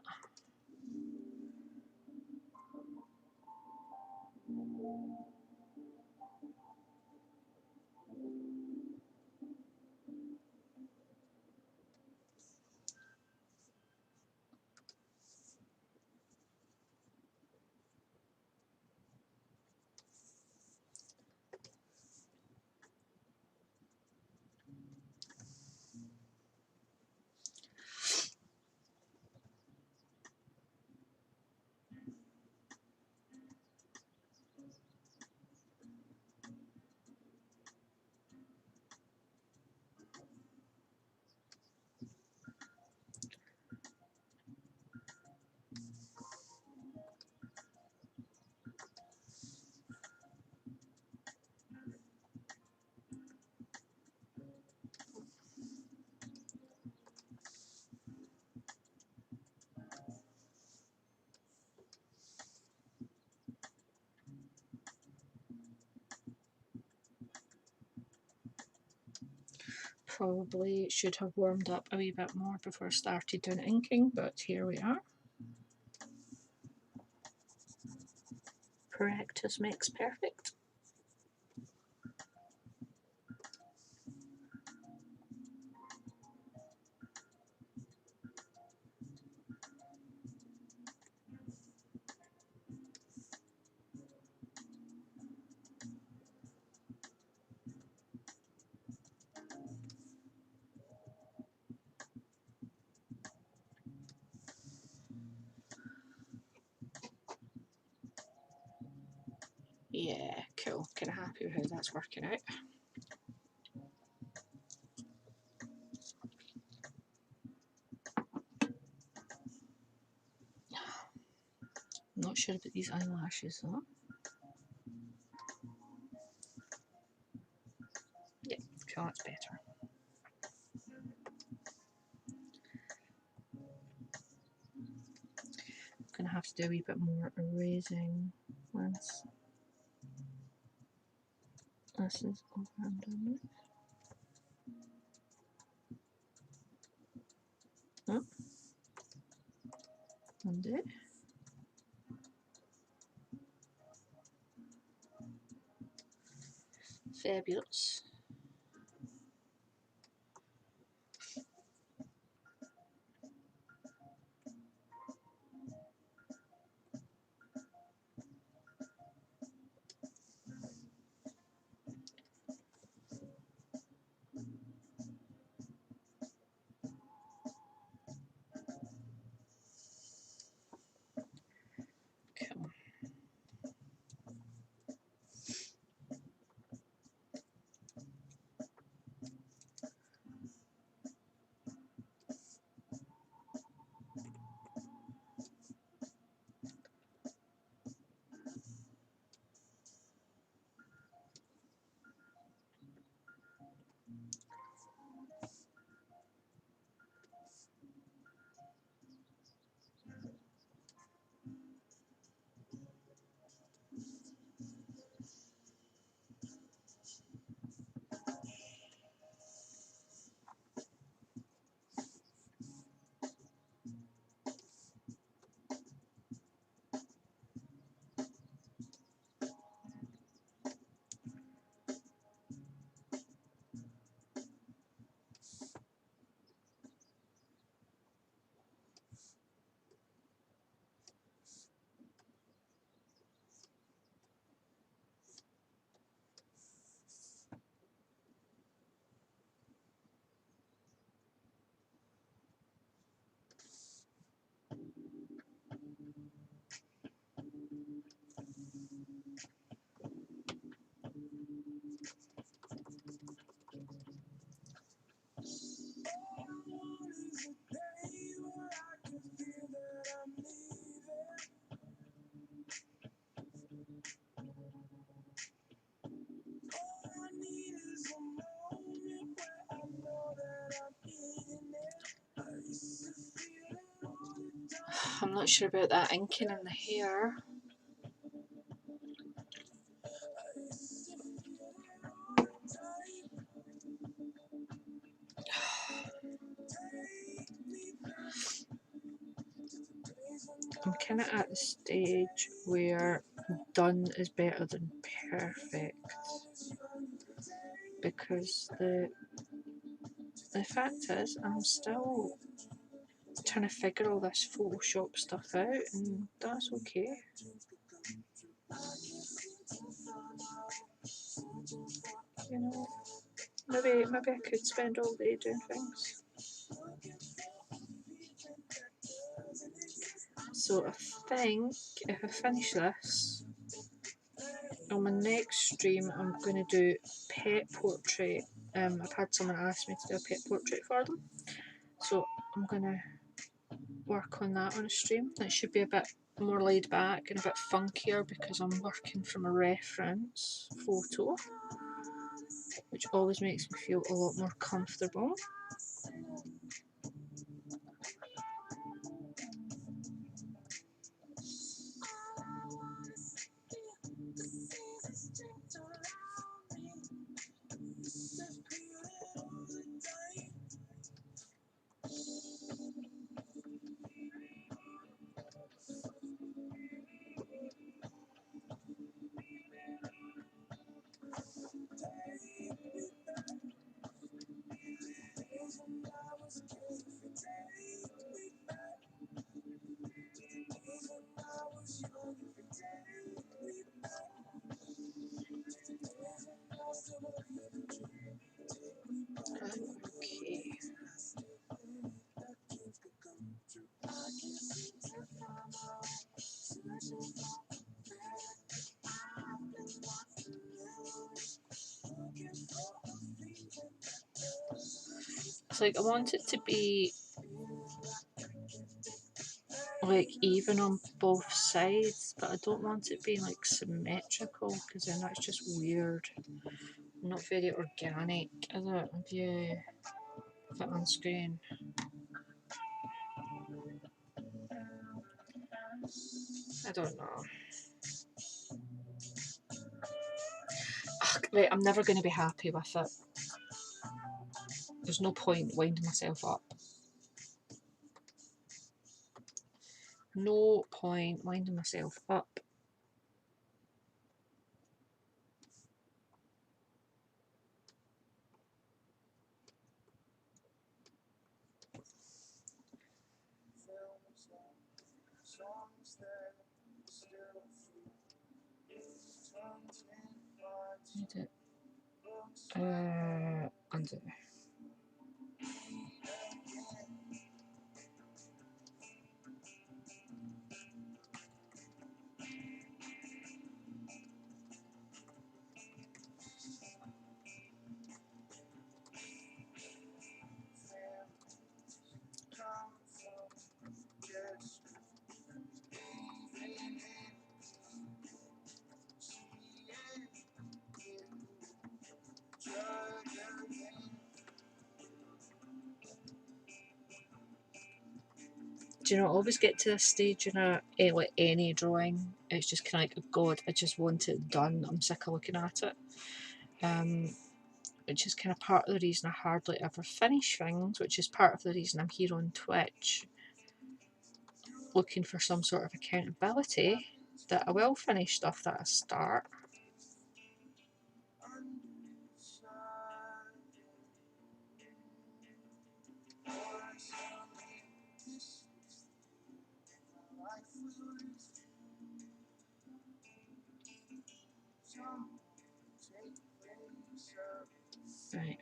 Probably should have warmed up a wee bit more before I started doing inking, but here we are. Practice makes perfect. Yeah, cool. Kind of happy with how that's working out. Not sure about these eyelashes though. Yeah, cool, that's better. I'm gonna have to do a wee bit more erasing once this is over and done with. Oh, undo. Fabulous. Cool. I'm not sure about that inking in the hair. I'm kind of at the stage where done is better than perfect, because the fact is I'm still trying to figure all this Photoshop stuff out, and that's okay. You know, maybe I could spend all day doing things. So I think if I finish this, on my next stream I'm going to do pet portrait. I've had someone ask me to do a pet portrait for them, so I'm going to work on that on a stream. It should be a bit more laid back and a bit funkier because I'm working from a reference photo, which always makes me feel a lot more comfortable. Okay. It's like I want it to be like even on both sides, but I don't want it being like symmetrical because then that's just weird. Not very organic, is it? Have you put on screen? I don't know. Ugh, right, I'm never going to be happy with it. There's no point winding myself up. No point winding myself up. Need it. Under. Do you know, I always get to this stage in like any drawing, it's just kind of like, God, I just want it done. I'm sick of looking at it. Which is kind of part of the reason I hardly ever finish things, which is part of the reason I'm here on Twitch, looking for some sort of accountability that I will finish stuff that I start. Right.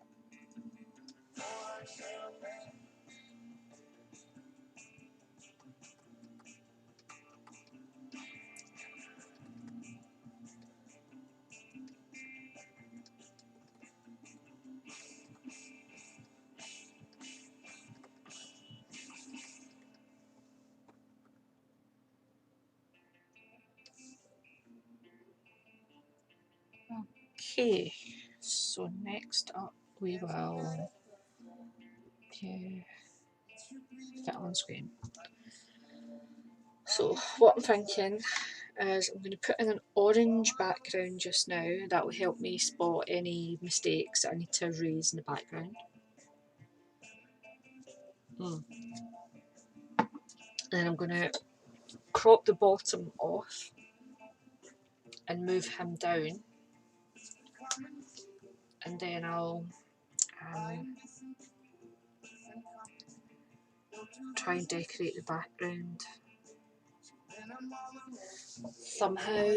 Okay, so next up we will get on screen. So what I'm thinking is I'm going to put in an orange background just now. That will help me spot any mistakes that I need to erase in the background. And then I'm going to crop the bottom off and move him down, and then I'll try and decorate the background somehow.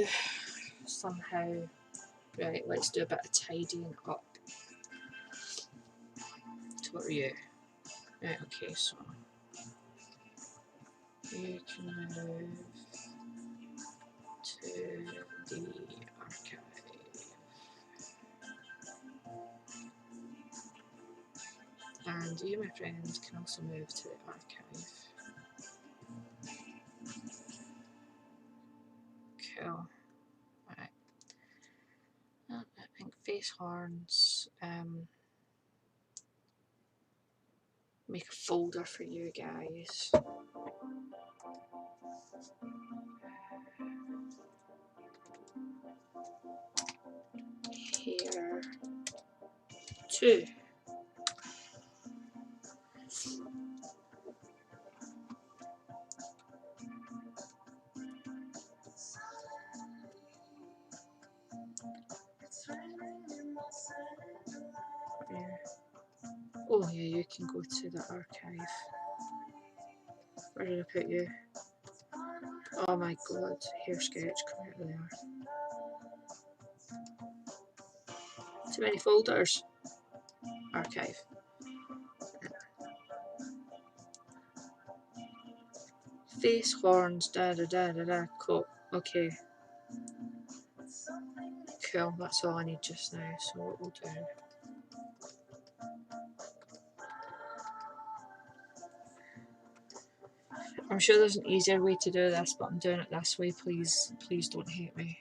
Right, let's do a bit of tidying up. So what are you? Right, okay, so you can move to the archive. And you, my friend, can also move to the archive. Cool. Alright. I think face horns. Make a folder for you guys. Here too. Oh yeah, you can go to the archive. Where did I put you? Oh my god, hair sketch, come out there. Too many folders. Archive. Face horns, da da da da da. Cool. Okay. Cool, that's all I need just now. So what we'll do. I'm sure there's an easier way to do this, but I'm doing it this way. Please don't hate me.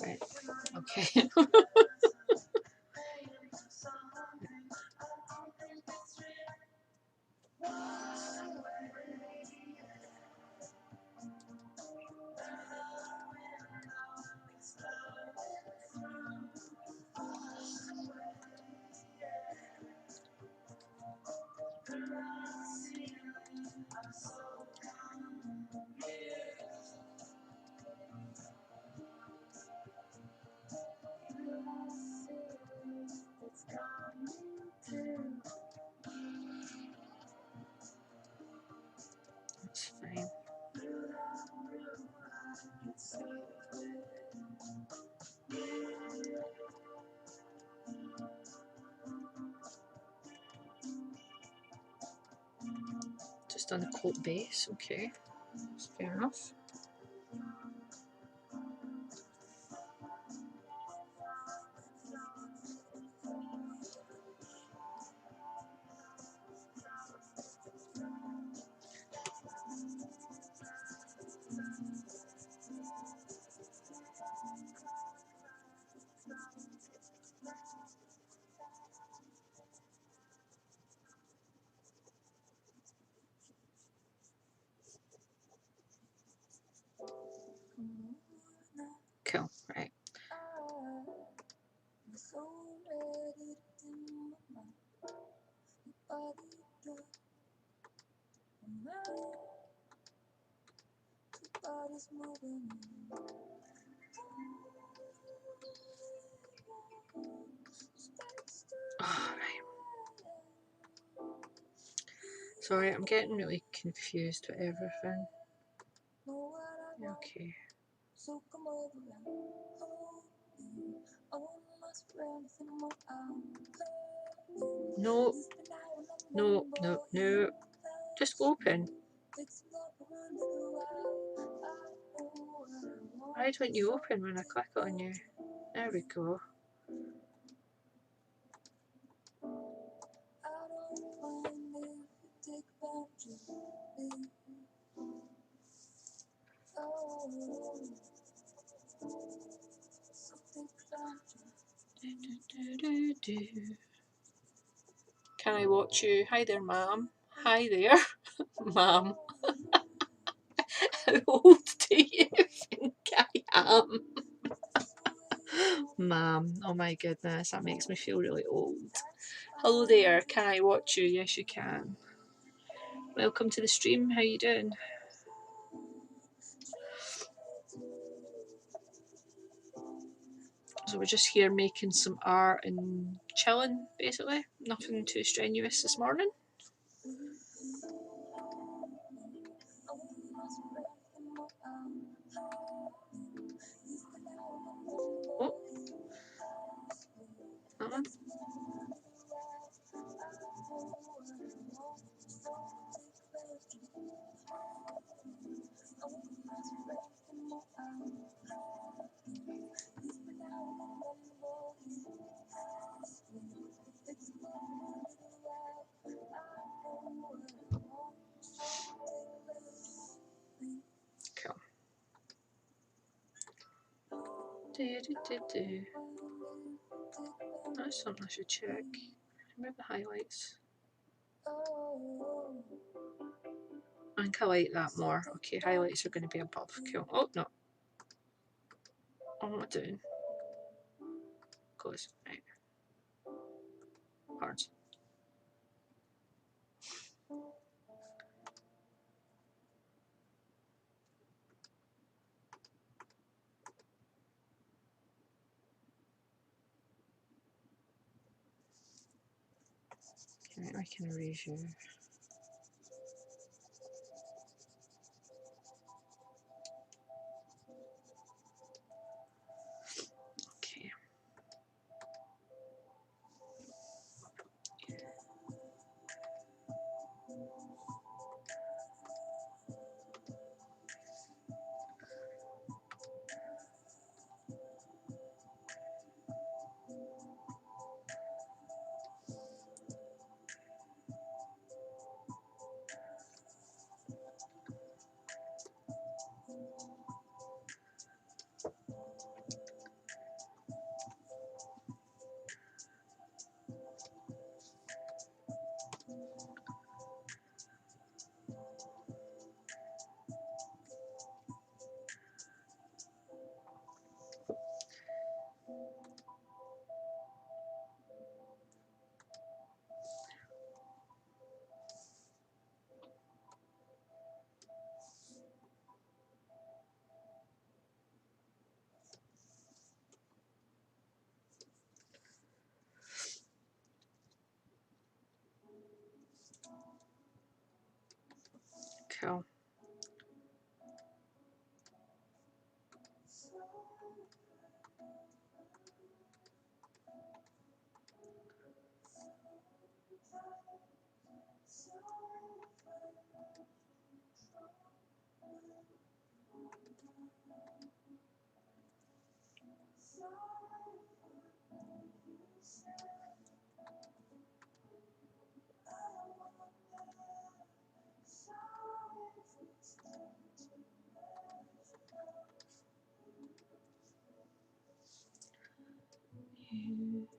Right, okay. That's fine. Just on the coat base, okay. That's fair enough. Cool, right. Alright. Sorry, I'm getting really confused with everything. Okay. No. No, no, no. Just open. Why don't you open when I click on you? There we go. Can I watch you? Hi there, ma'am. Hi there, ma'am. How old do you think I am? Ma'am. Oh my goodness, that makes me feel really old. Hello there, can I watch you? Yes, you can. Welcome to the stream. How you doing? So we're just here making some art and chilling, basically. Nothing too strenuous this morning. Oh, that one. Cool. That's something I should check. Remove the highlights. I think I like that more. Okay, highlights are going to be above. Cool. Oh, no. What am I doing? Close. Right. Cards. Okay, I can erase you. Okay. Cool.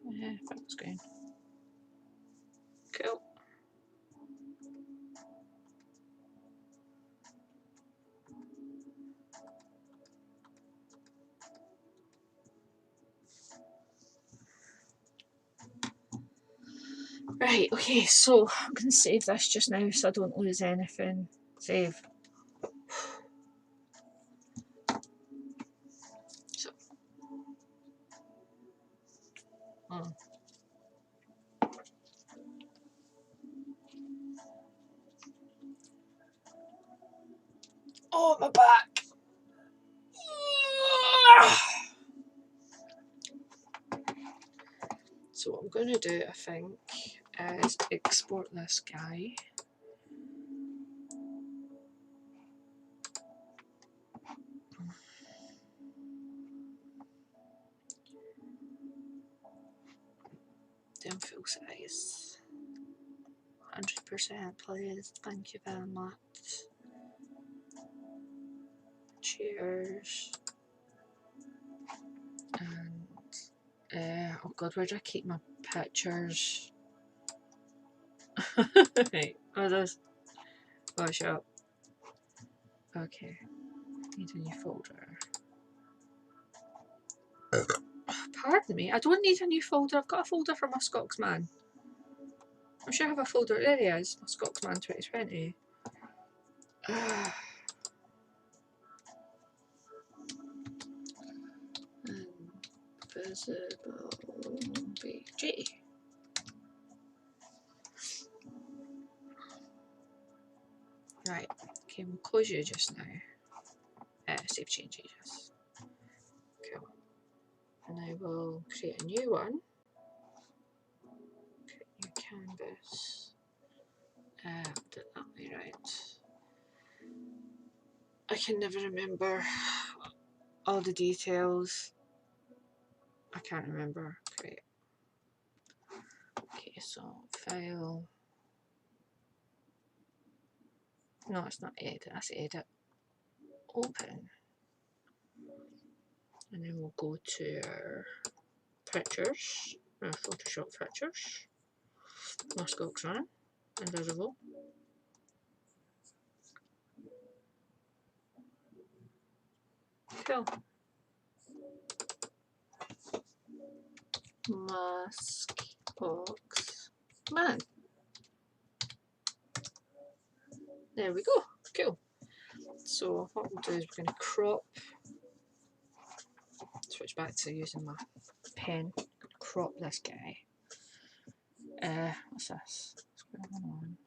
Yeah, that was good. Cool. Right, okay, so I'm going to save this just now so I don't lose anything. Save. So. Oh, my back! So what I'm going to do, I think, is export this guy. in full size. 100% please, thank you very much. Cheers. And oh god, where do I keep my pictures? Right, what is this? Oh, shut up. Okay, need a new folder. Pardon me, I don't need a new folder. I've got a folder for Musk Ox Man. I'm sure I have a folder. There he is, Musk Ox Man 2020. Invisible BG. Right, okay, we'll close you just now. Save changes. Cool. And I will create a new one. Create a new canvas. Do it that way, right. I can never remember all the details. I can't remember. Great. Okay, so file. No, it's not edit, that's edit. Open. And then we'll go to our pictures, our Photoshop pictures. Musk Ox Man, invisible. Cool. Musk Ox Man. There we go. Cool. So what we'll do is we're going to crop. Switch back to using my pen. Crop this guy. What's this? What's going on?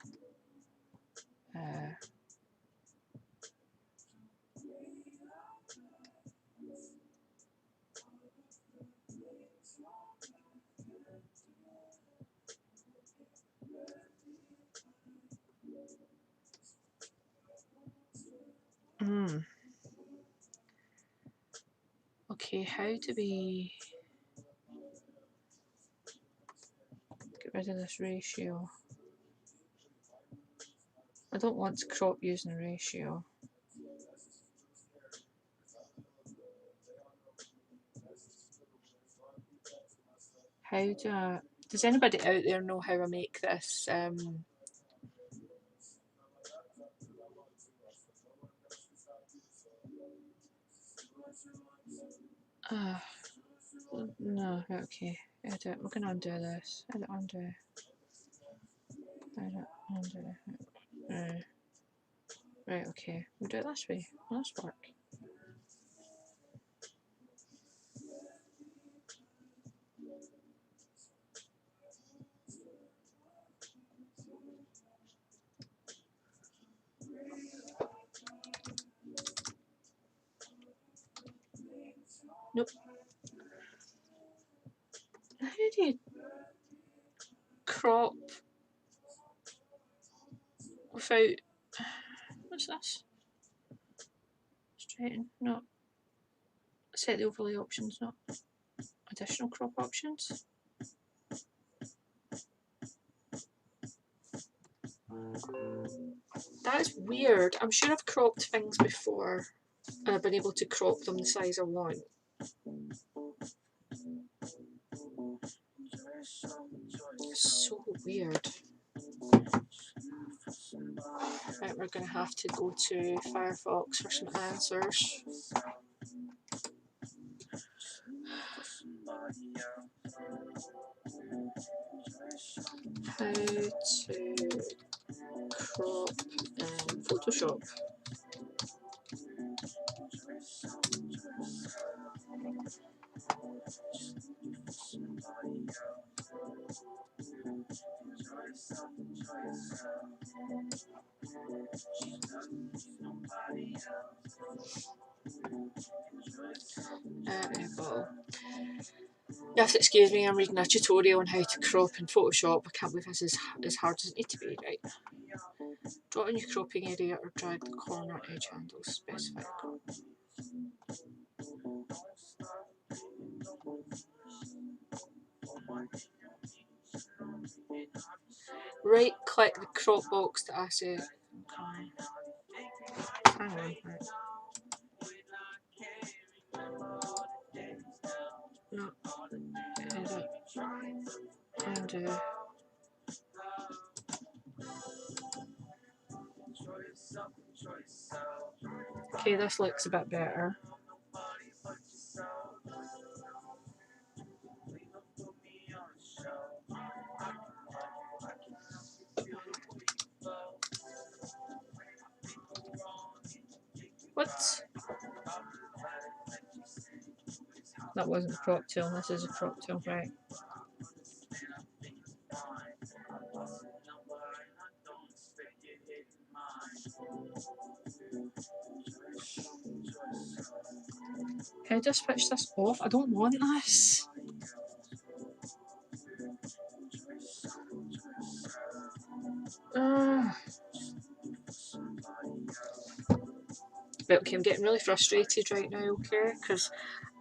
Okay, how do we get rid of this ratio? I don't want to crop using ratio. How do I... Does anybody out there know how I make this? No, okay. Edit. We're gonna undo this. Edit, undo. Edit, undo. Right, okay. We'll do it this way. Will this work? Nope. How do you crop without... What's this? Straighten. No. Set the overlay options, not additional crop options. That is weird. I'm sure I've cropped things before and I've been able to crop them the size I want. So weird. Right, we're going to have to go to Firefox for some answers. How to crop in Photoshop. You have to excuse me, I'm reading a tutorial on how to crop in Photoshop. I can't believe this is as hard as it needs to be, right? Draw a new cropping area or drag the corner edge handle specified crop. right click the crop box to asset. Hang on. Right. No. Edit. Undo. Okay, this looks a bit better. What? That wasn't a crop tool, this is a crop tool, right. Can I just switch this off? I don't want this. Right, okay, I'm getting really frustrated right now, okay? Because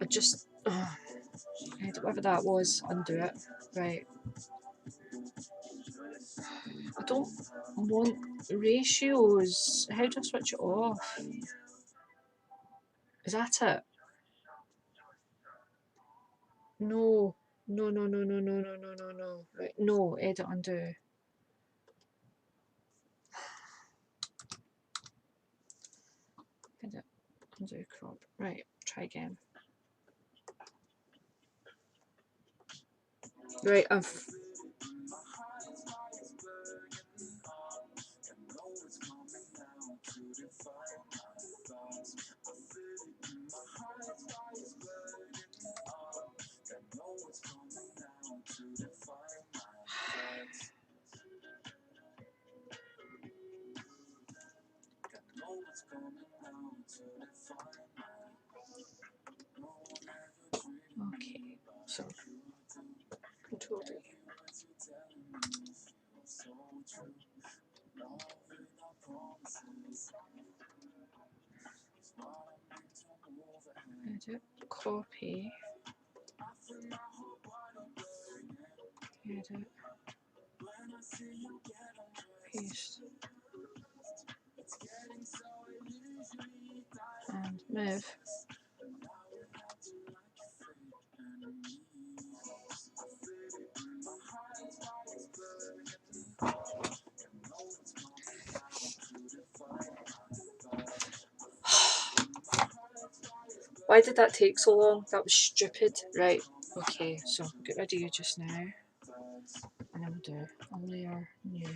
I just. Whatever that was, undo it. Right. I don't want ratios. How do I switch it off? Is that it? No. No, no, no, no, no, no, no, no, no. Right, no, edit, undo. Edit, undo, crop. Right, try again. Right, I've. Okay, so Control D. Edit, copy. Edit. Paste. And move. Why did that take so long? That was stupid. Right, okay, so get rid of you just now. And then we'll do a layer, new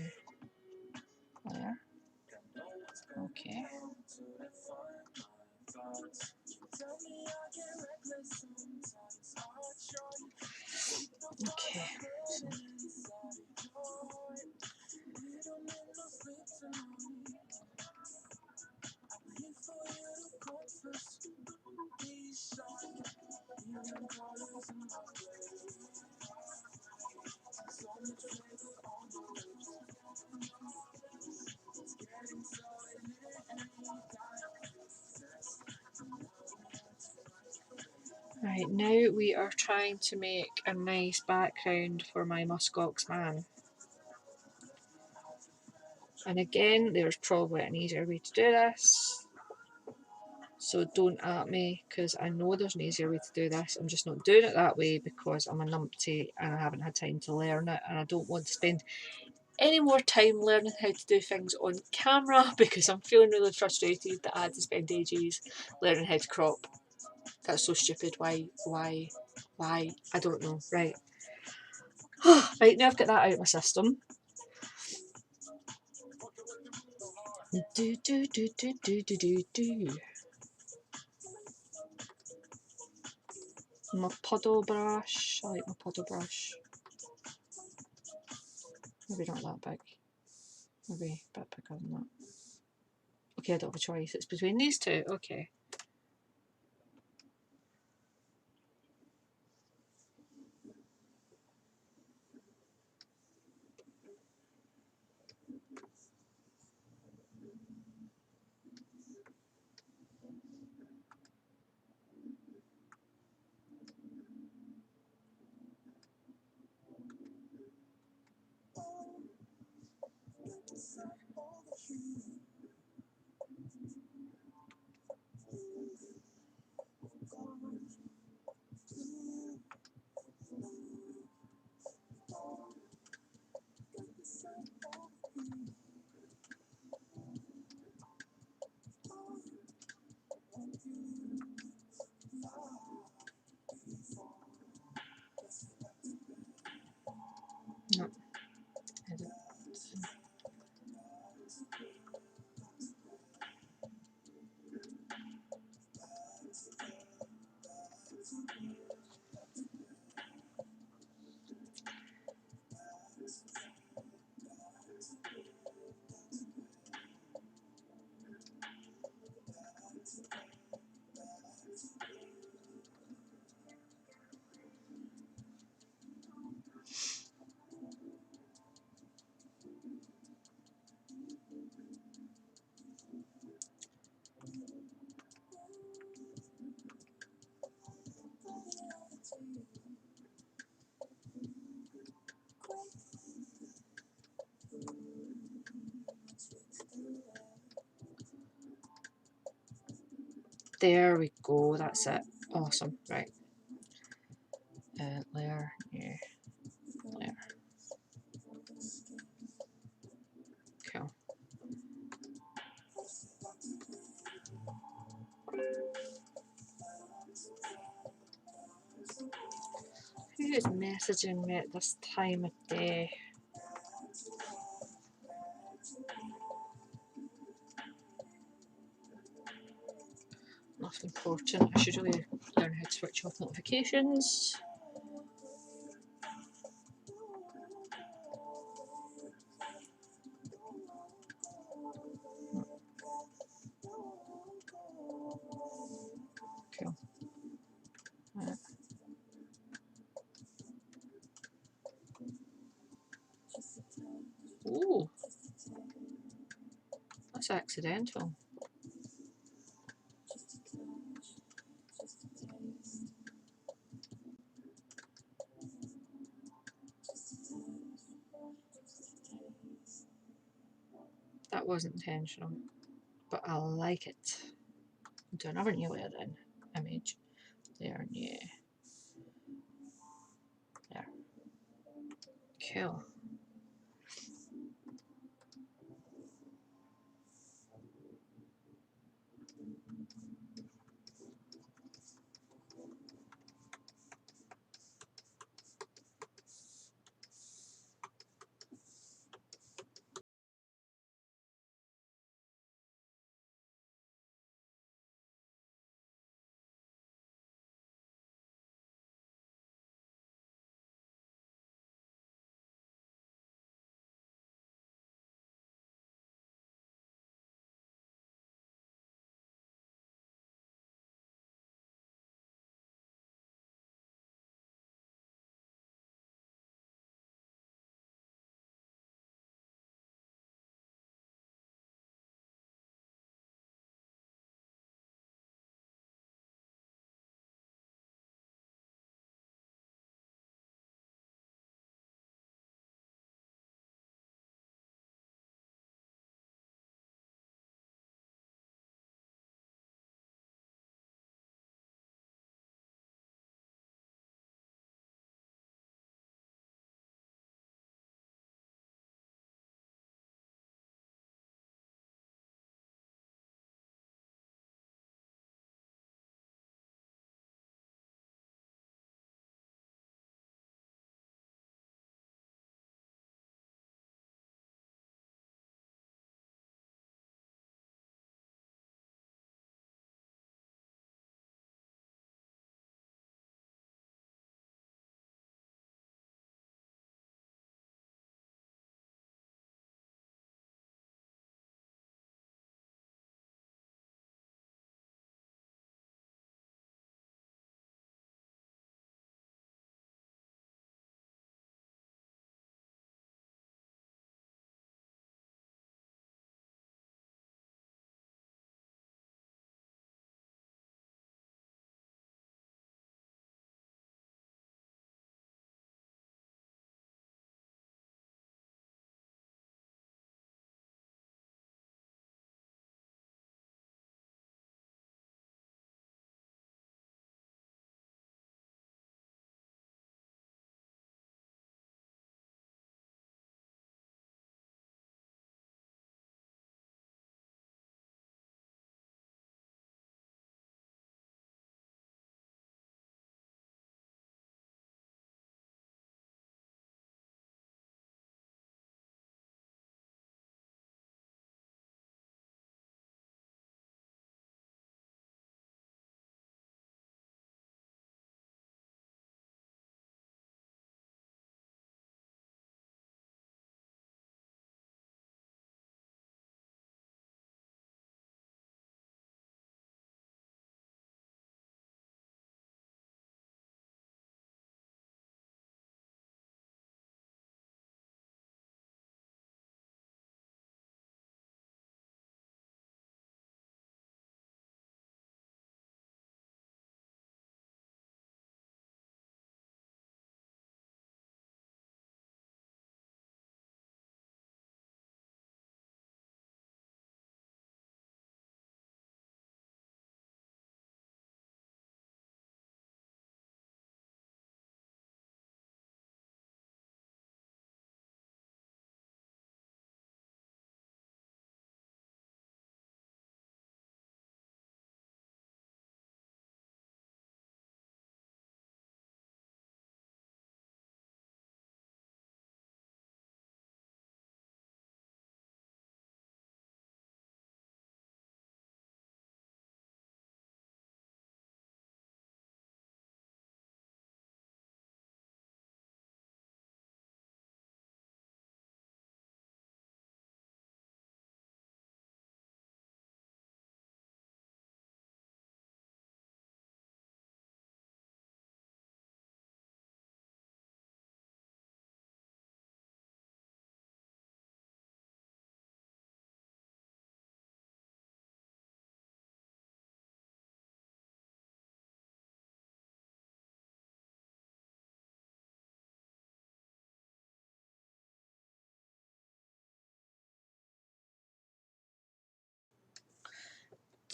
layer. Okay. Okay. So. Right, now we are trying to make a nice background for my Musk Ox Man. And again, there's probably an easier way to do this. So don't at me, because I know there's an easier way to do this. I'm just not doing it that way because I'm a numpty and I haven't had time to learn it, and I don't want to spend any more time learning how to do things on camera because I'm feeling really frustrated that I had to spend ages learning how to crop. That's so stupid. Why? I don't know. Right. Right, now I've got that out of my system. My puddle brush. I like my puddle brush. Maybe not that big. Maybe a bit bigger than that. Okay, I don't have a choice. It's between these two. Okay. There we go, that's it. Awesome, right. Layer, yeah, layer. Cool. Who is messaging me at this time of day? Nothing important. I should really learn how to switch off notifications. Cool. Ooh, that's accidental. That wasn't intentional, but I like it. Do another new layer then. Image. There, new. There. Cool.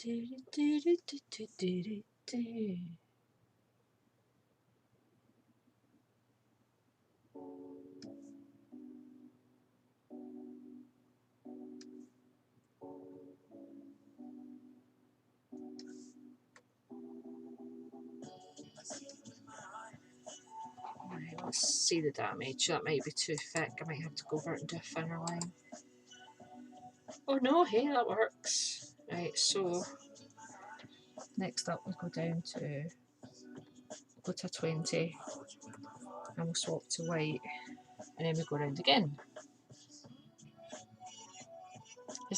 Right, let's see the damage. That might be too thick. I might have to go over it and do a thinner line. Oh no, hey, that works. Right, so next up we go down to, go to 20 and we'll swap to white and then we go around again.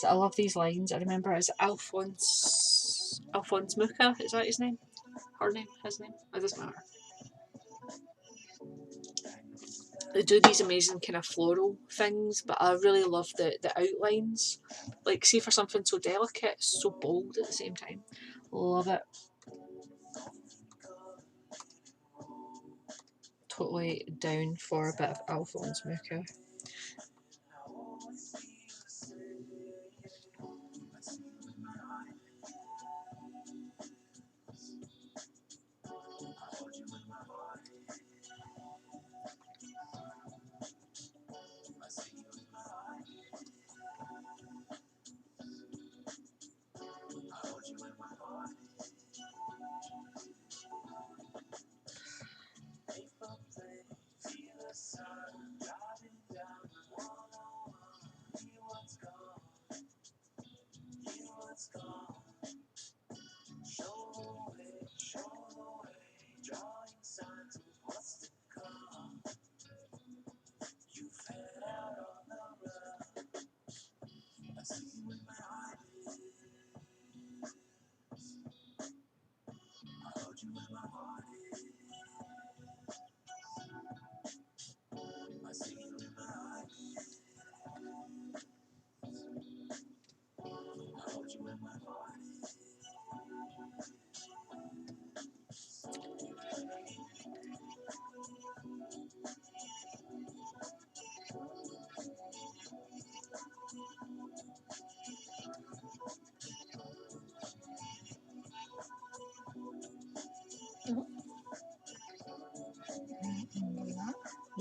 I love these lines. I remember it's Alphonse Mucha, is that his name? Her name? His name? It doesn't matter. They do these amazing kind of floral things, but I really love the outlines. Like, see, for something so delicate, so bold at the same time. Love it. Totally down for a bit of Alphonse Mucha.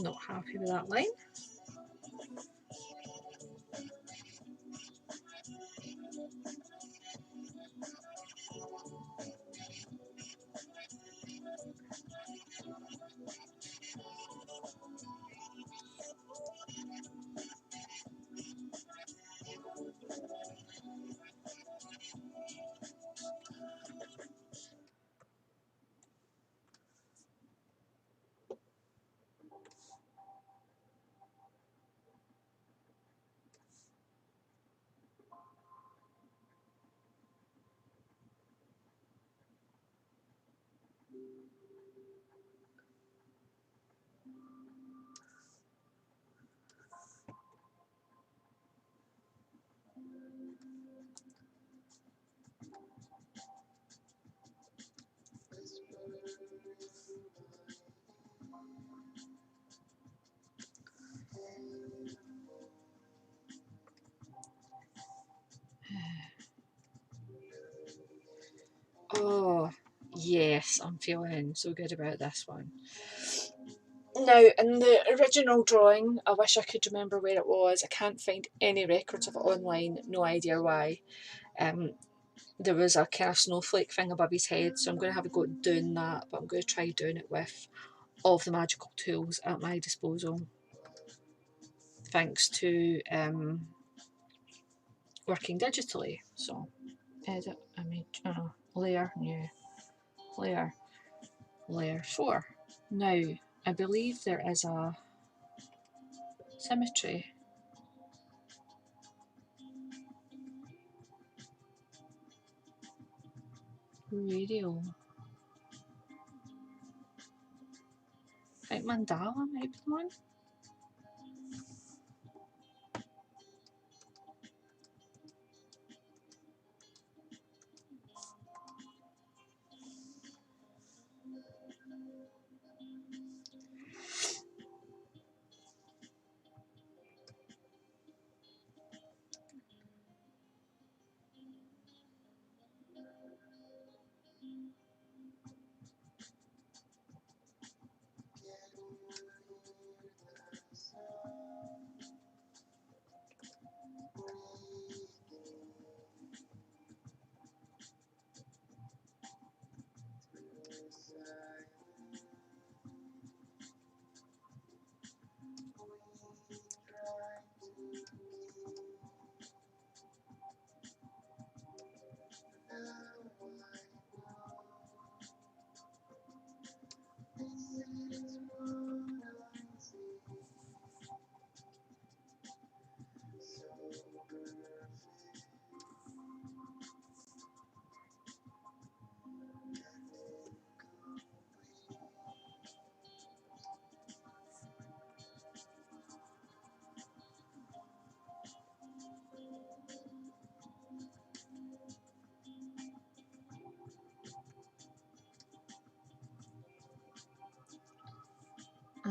Not happy with that line. Oh, yes, I'm feeling so good about this one. Now, in the original drawing, I wish I could remember where it was. I can't find any records of it online, no idea why. There was a kind of snowflake thing above his head, so I'm going to have a go at doing that, but I'm going to try doing it with all of the magical tools at my disposal, thanks to working digitally. So, edit, image, layer, new, layer, layer 4. Now, I believe there is a symmetry. Radio. I think mandala might be the one.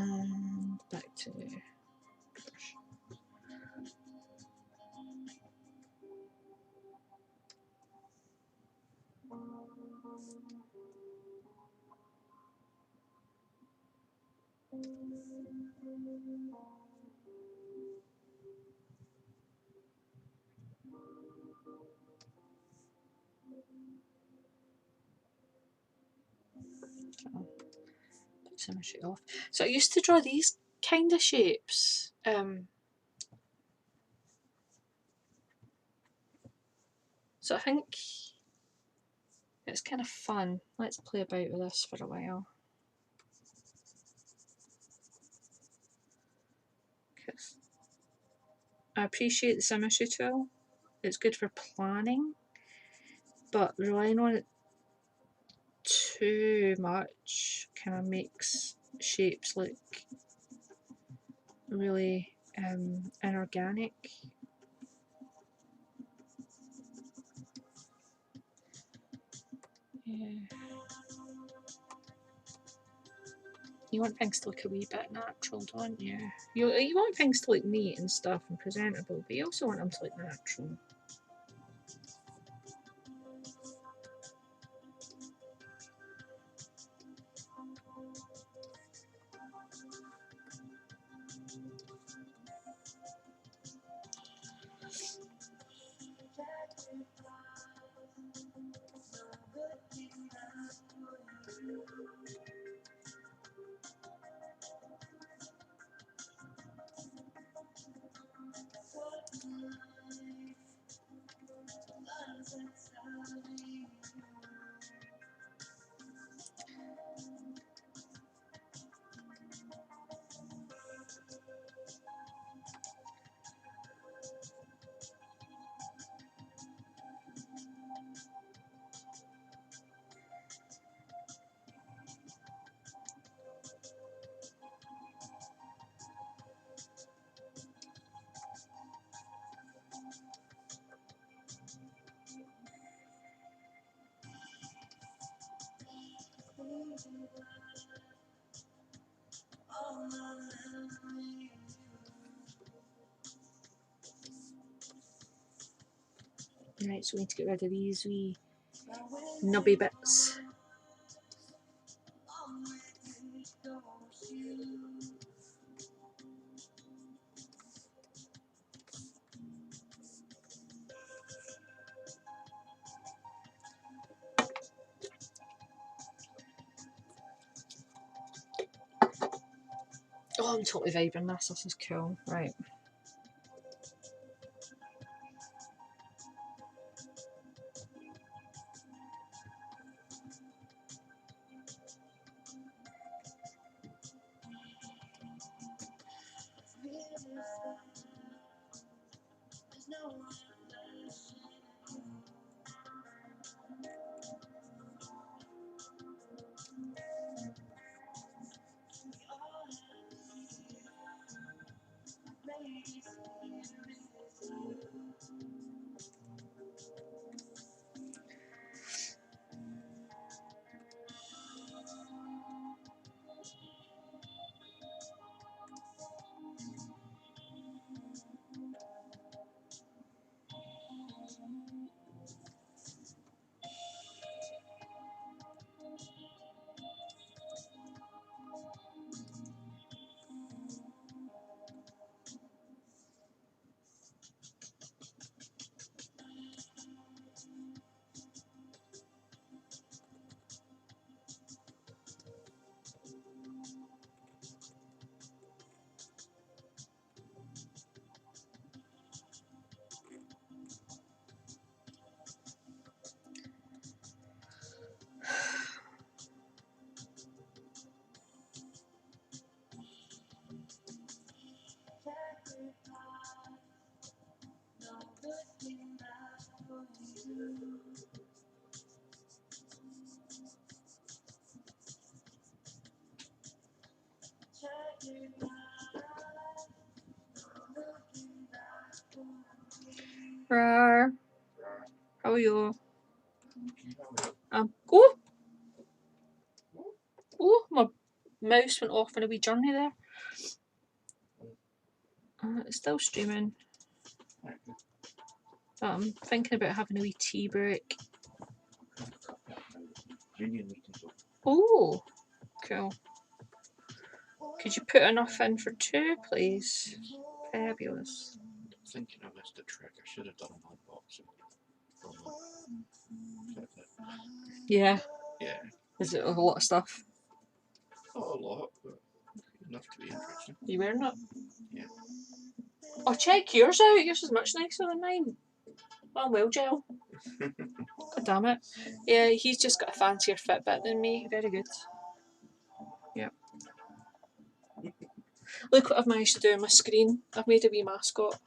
And back to put symmetry off. So I used to draw these kind of shapes. So I think it's kind of fun. Let's play about with this for a while. I appreciate the symmetry tool. It's good for planning, but relying on it too much kind of makes shapes look really inorganic. Yeah. You want things to look a wee bit natural, don't you? You want things to look neat and stuff and presentable, but you also want them to look natural. Right, so we need to get rid of these wee nubby bits. Oh, I'm totally vibing this. This is cool. Right. Rar. How are you? Oh, oh, mouse went off on a wee journey there. It's still streaming. I'm thinking about having a wee tea break. Oh, cool. Could you put enough in for 2, please? Fabulous. I'm thinking I missed a trick. I should have done an unboxing. Yeah. Yeah. Is it a lot of stuff? Not a lot, but enough to be interesting. Are you wearing it? Yeah. Oh, check yours out. Yours is much nicer than mine. Oh, well, gel. God damn it. Yeah, he's just got a fancier Fitbit than me. Very good. Yep. Look what I've managed to do on my screen. I've made a wee mascot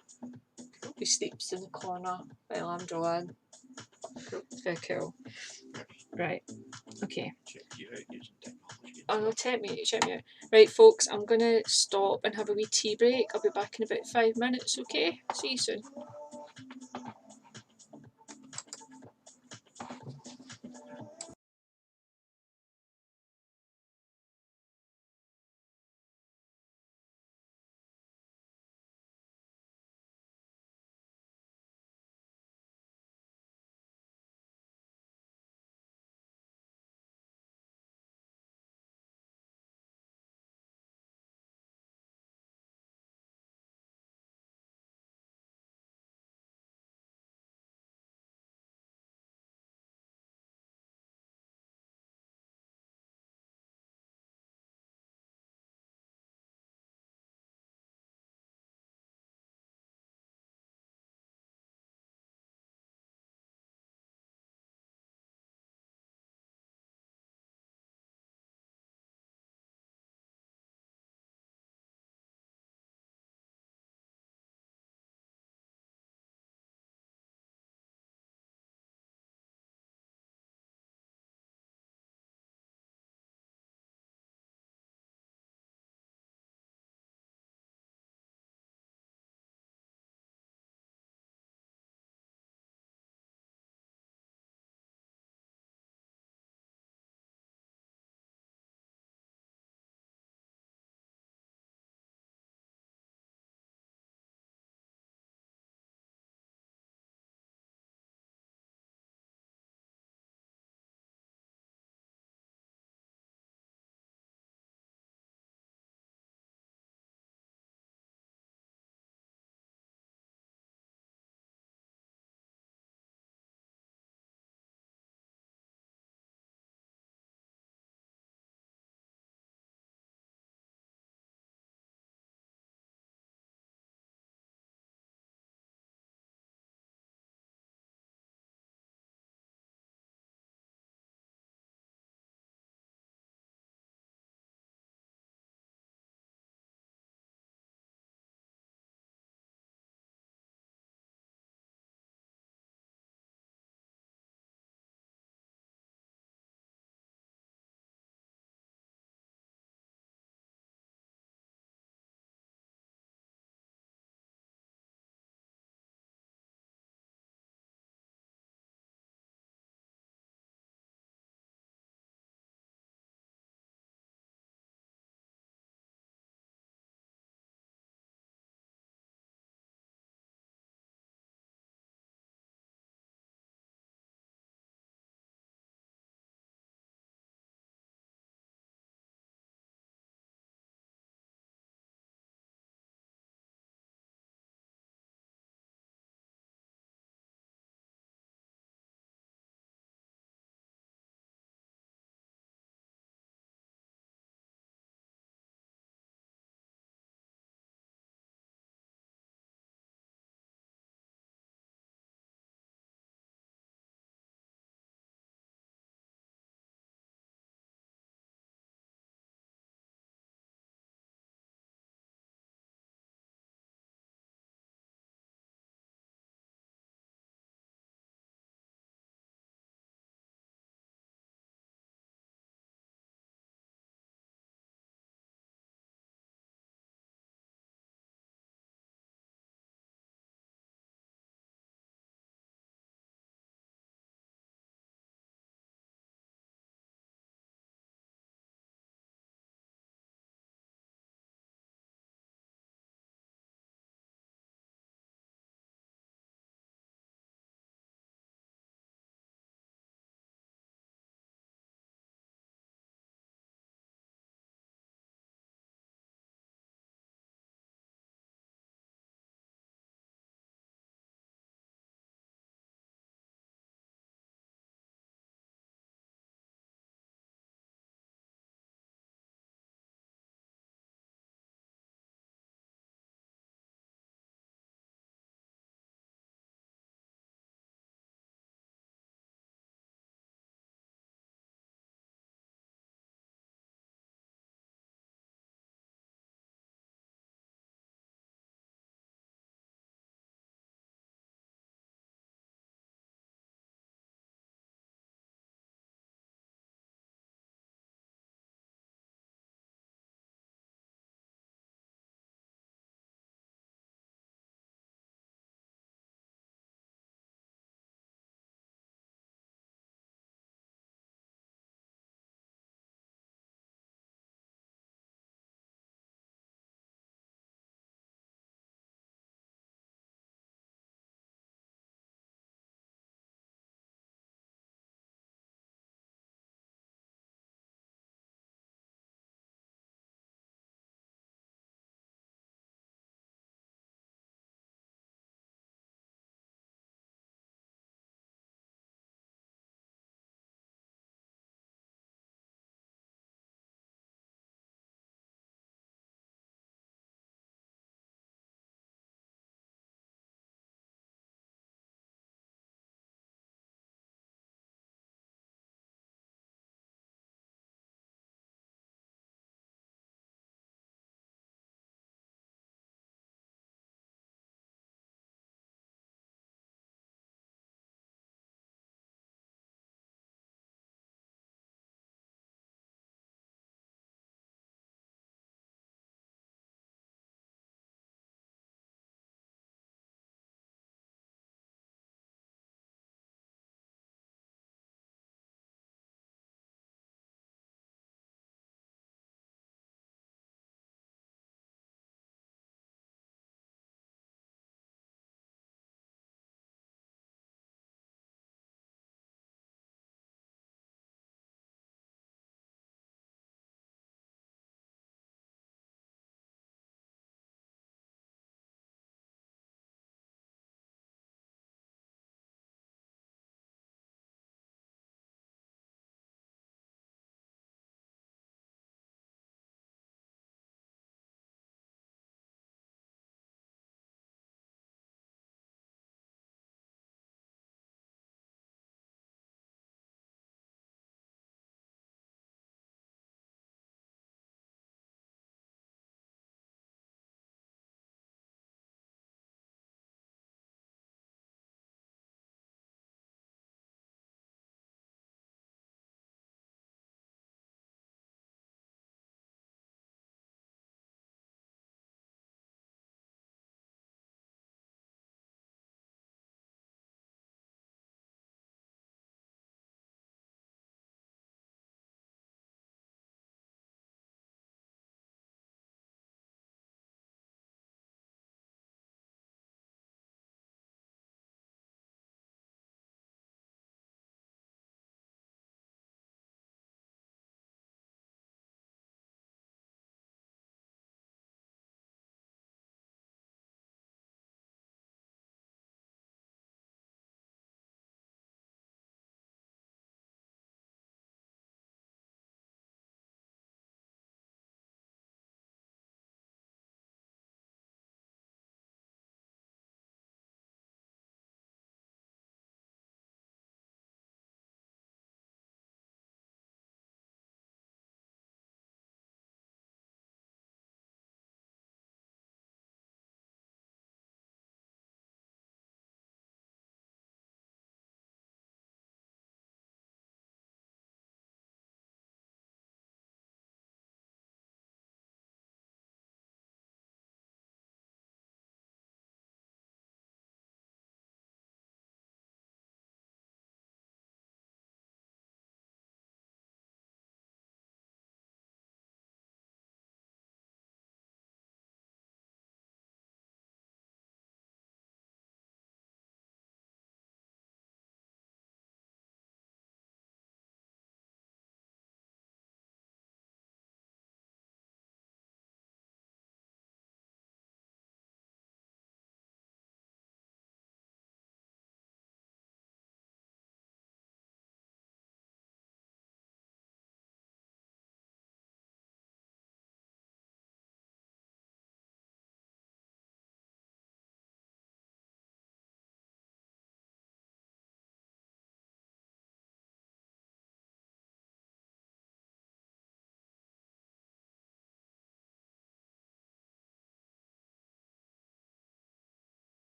who sleeps in the corner while I'm drawing. It's very cool. Right. Okay. Check you out using technology. Oh no, check me out. Right, folks, I'm going to stop and have a wee tea break. I'll be back in about 5 minutes, okay? See you soon.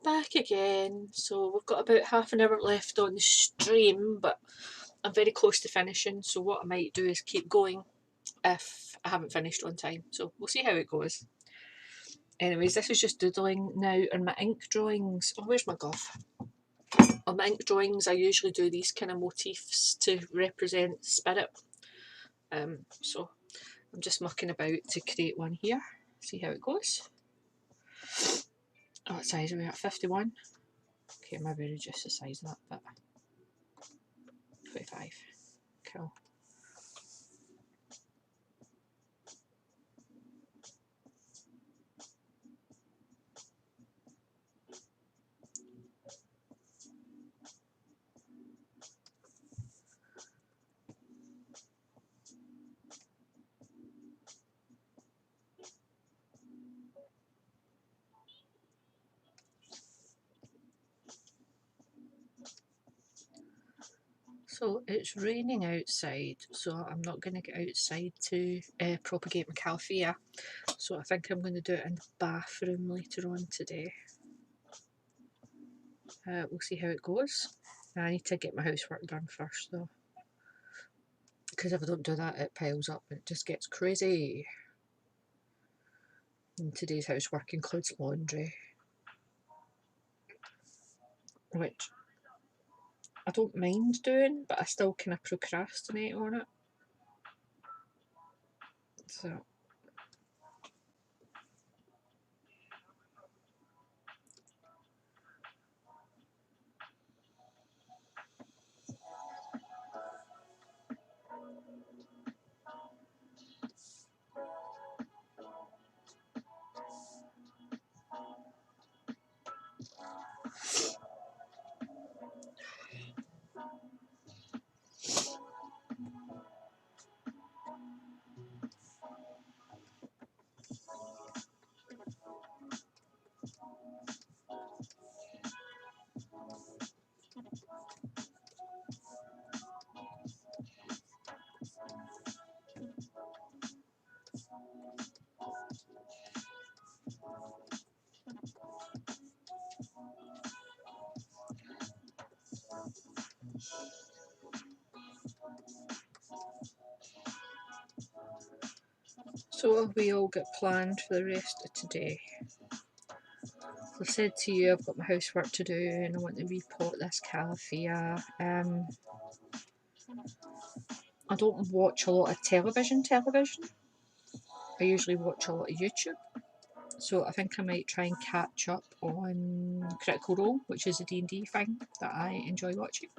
Back again. So we've got about half an hour left on the stream, but I'm very close to finishing, so what I might do is keep going if I haven't finished on time. So we'll see how it goes. Anyways, this is just doodling now on my ink drawings. Oh, where's my glove? On my ink drawings, I usually do these kind of motifs to represent spirit. So I'm just mucking about to create one here. See how it goes. Oh, what size are we at? 51? Okay, maybe reduce the size of that bit. 25. Cool. So it's raining outside, so I'm not going to get outside to propagate my calphia. So I think I'm going to do it in the bathroom later on today. We'll see how it goes. I need to get my housework done first though, because if I don't do that it piles up and it just gets crazy. And today's housework includes laundry, which I don't mind doing, but I still kind of procrastinate on it. So what have we all got planned for the rest of today? As I said to you, I've got my housework to do and I want to repot this calphia. I don't watch a lot of television. I usually watch a lot of YouTube. So I think I might try and catch up on Critical Role, which is a D&D thing that I enjoy watching.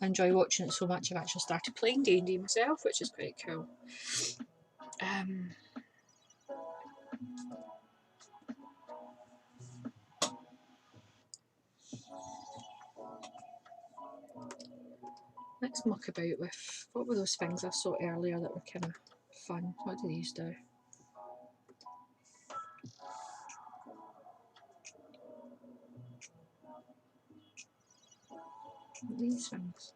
I enjoy watching it so much I've actually started playing D&D myself, which is quite cool. Let's muck about with, what were those things I saw earlier that were kind of fun? What do these do? These things.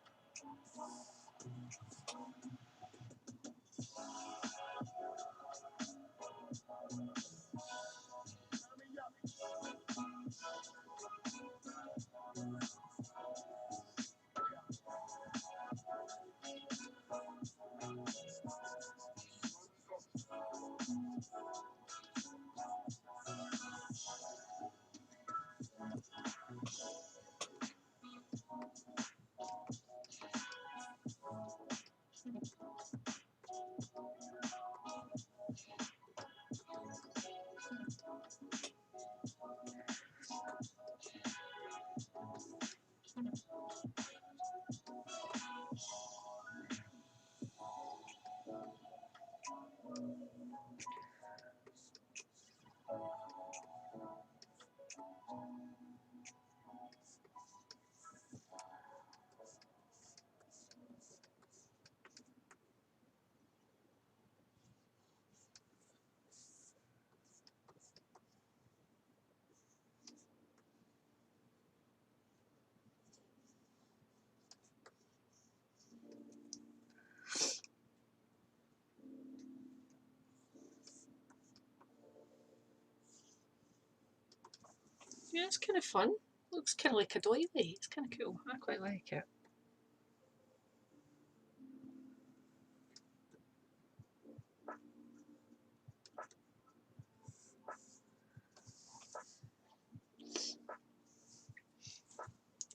Yeah, it's kind of fun. Looks kind of like a doily. It's kind of cool. I quite like it.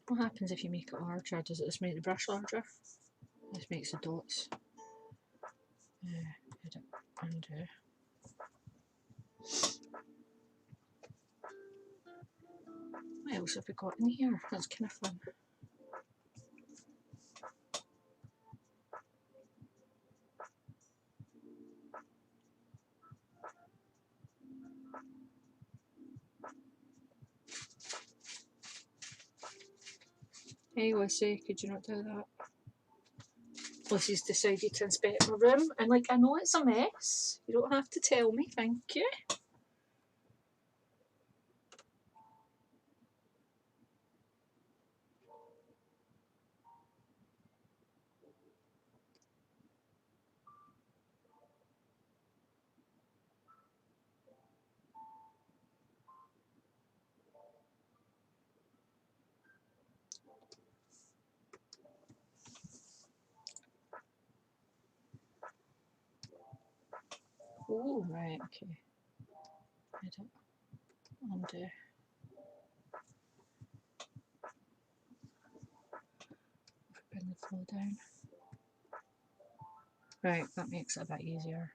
What happens if you make it larger? Does it just make the brush larger? This makes the dots. Edit, undo. What else have we got in here? That's kind of fun. Hey, Lucy, could you not do that? Lucy's decided to inspect my room, and like, I know it's a mess. You don't have to tell me, thank you. Oh, right, okay. Edit, undo. Bring the flow down. Right, that makes it a bit easier.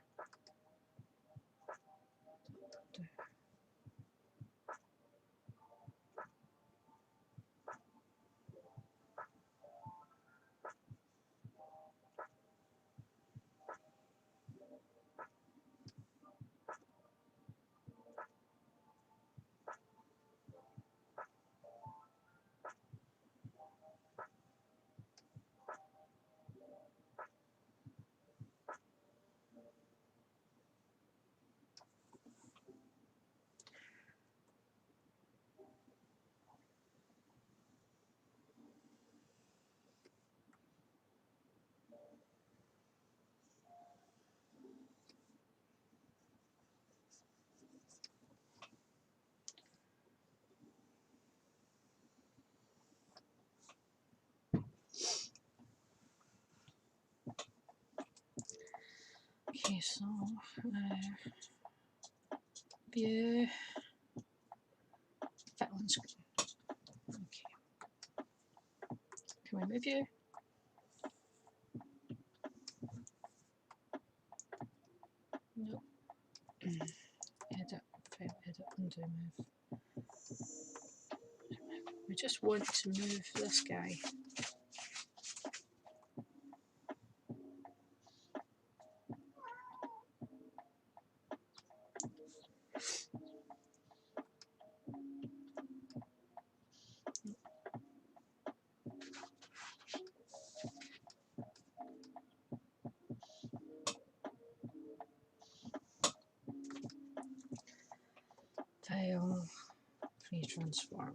Okay, so view, fit on screen. Okay. Can we move you? No. Edit, file, edit, undo, move. We just want to move this guy. File, free transform.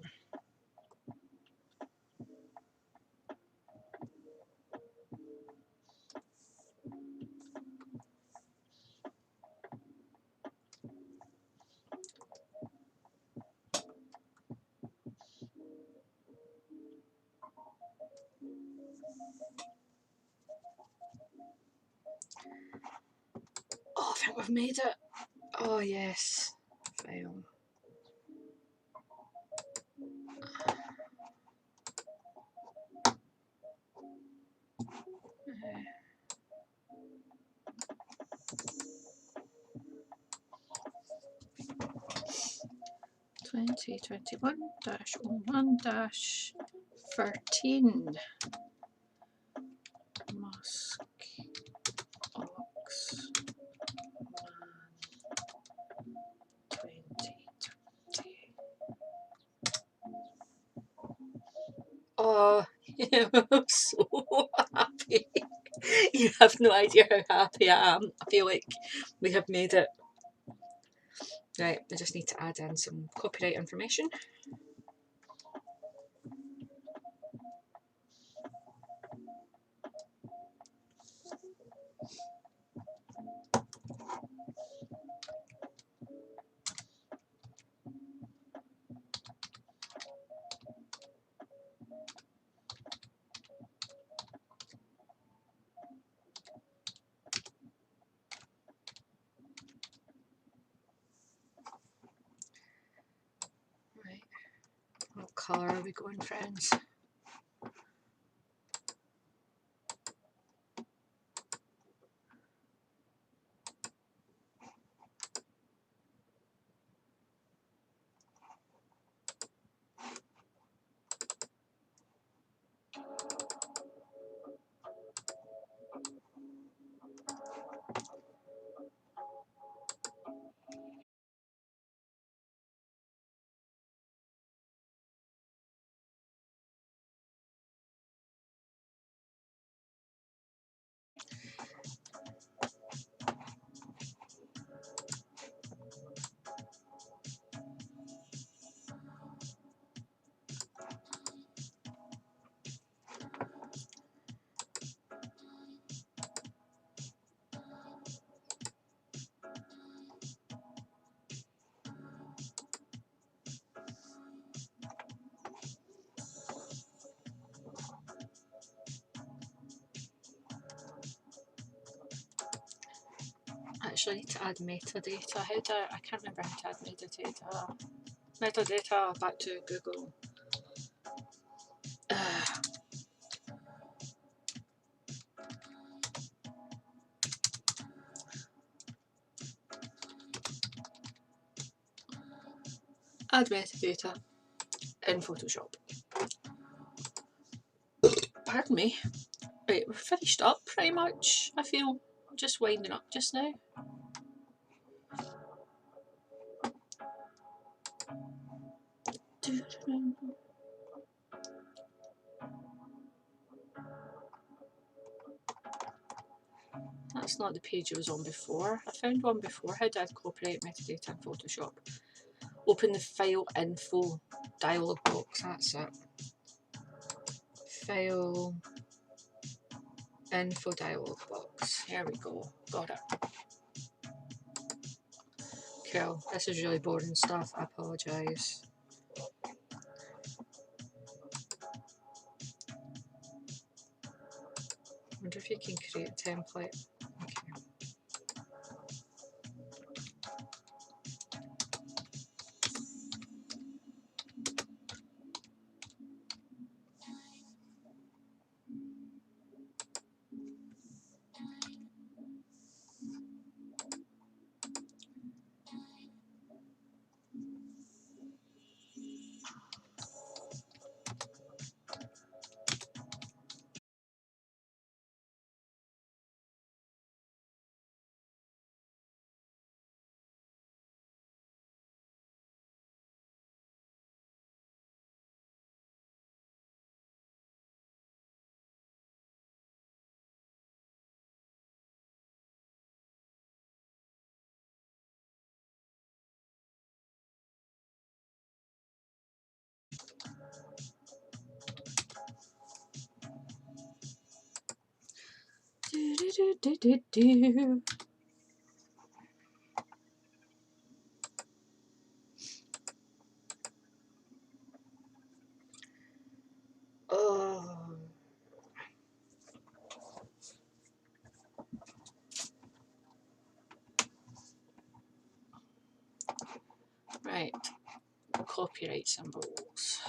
Oh, I think we've made it. Oh, yes. File. Uh, 2021-01-13 Musk Ox Man 2020. Oh, I'm so happy. You have no idea how happy I am. I feel like we have made it. Right, I just need to add in some copyright information. colour are we going, friends? Actually, I need to add metadata. I can't remember how to add metadata. Metadata, back to Google. Add metadata in Photoshop. Pardon me. Right, we're finished up pretty much. I feel I'm just winding up just now. That's not the page I was on before. I found one before. How do I incorporate metadata in Photoshop? Open the file info dialog box. That's it. File info dialog box. Here we go. Got it. Cool. This is really boring stuff. I apologise. I wonder if you can create a template. Okay. Oh. Right. Copyright symbols.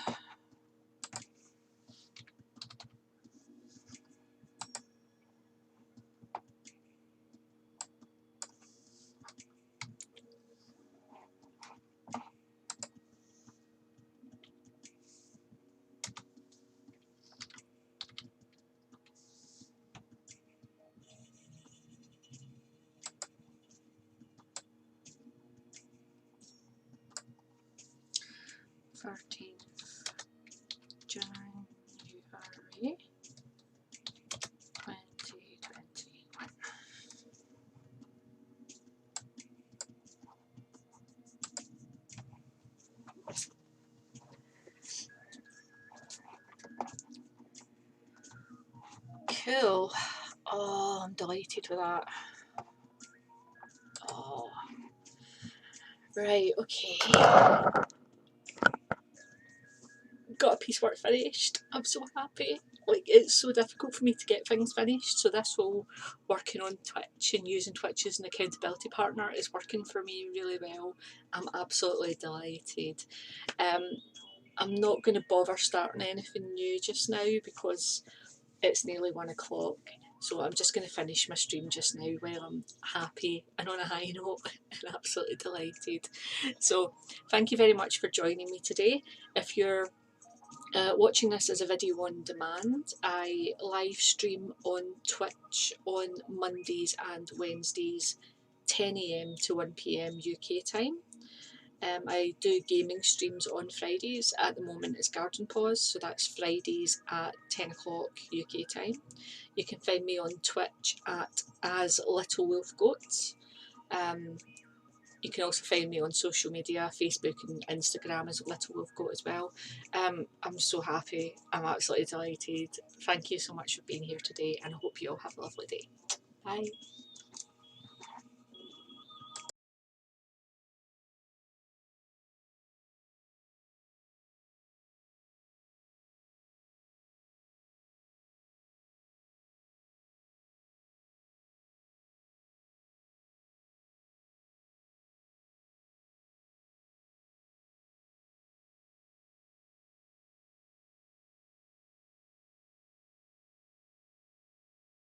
January 2021. Cool. Oh, I'm delighted with that. Oh. Right, okay. Got a piece of work finished. I'm so happy. Like, it's so difficult for me to get things finished, so this whole working on Twitch and using Twitch as an accountability partner is working for me really well. I'm absolutely delighted. I'm not going to bother starting anything new just now because it's nearly 1 o'clock. So I'm just going to finish my stream just now while I'm happy and on a high note and absolutely delighted. So thank you very much for joining me today. If you're watching this as a video on demand, I live stream on Twitch on Mondays and Wednesdays, 10 a.m. to 1 p.m. UK time. I do gaming streams on Fridays. At the moment, it's Garden Pause, so that's Fridays at 10 o'clock UK time. You can find me on Twitch at as littlewolfgoat. Um, you can also find me on social media, Facebook and Instagram as Little Wolf Goat as well. I'm so happy. I'm absolutely delighted. Thank you so much for being here today, and I hope you all have a lovely day. Bye.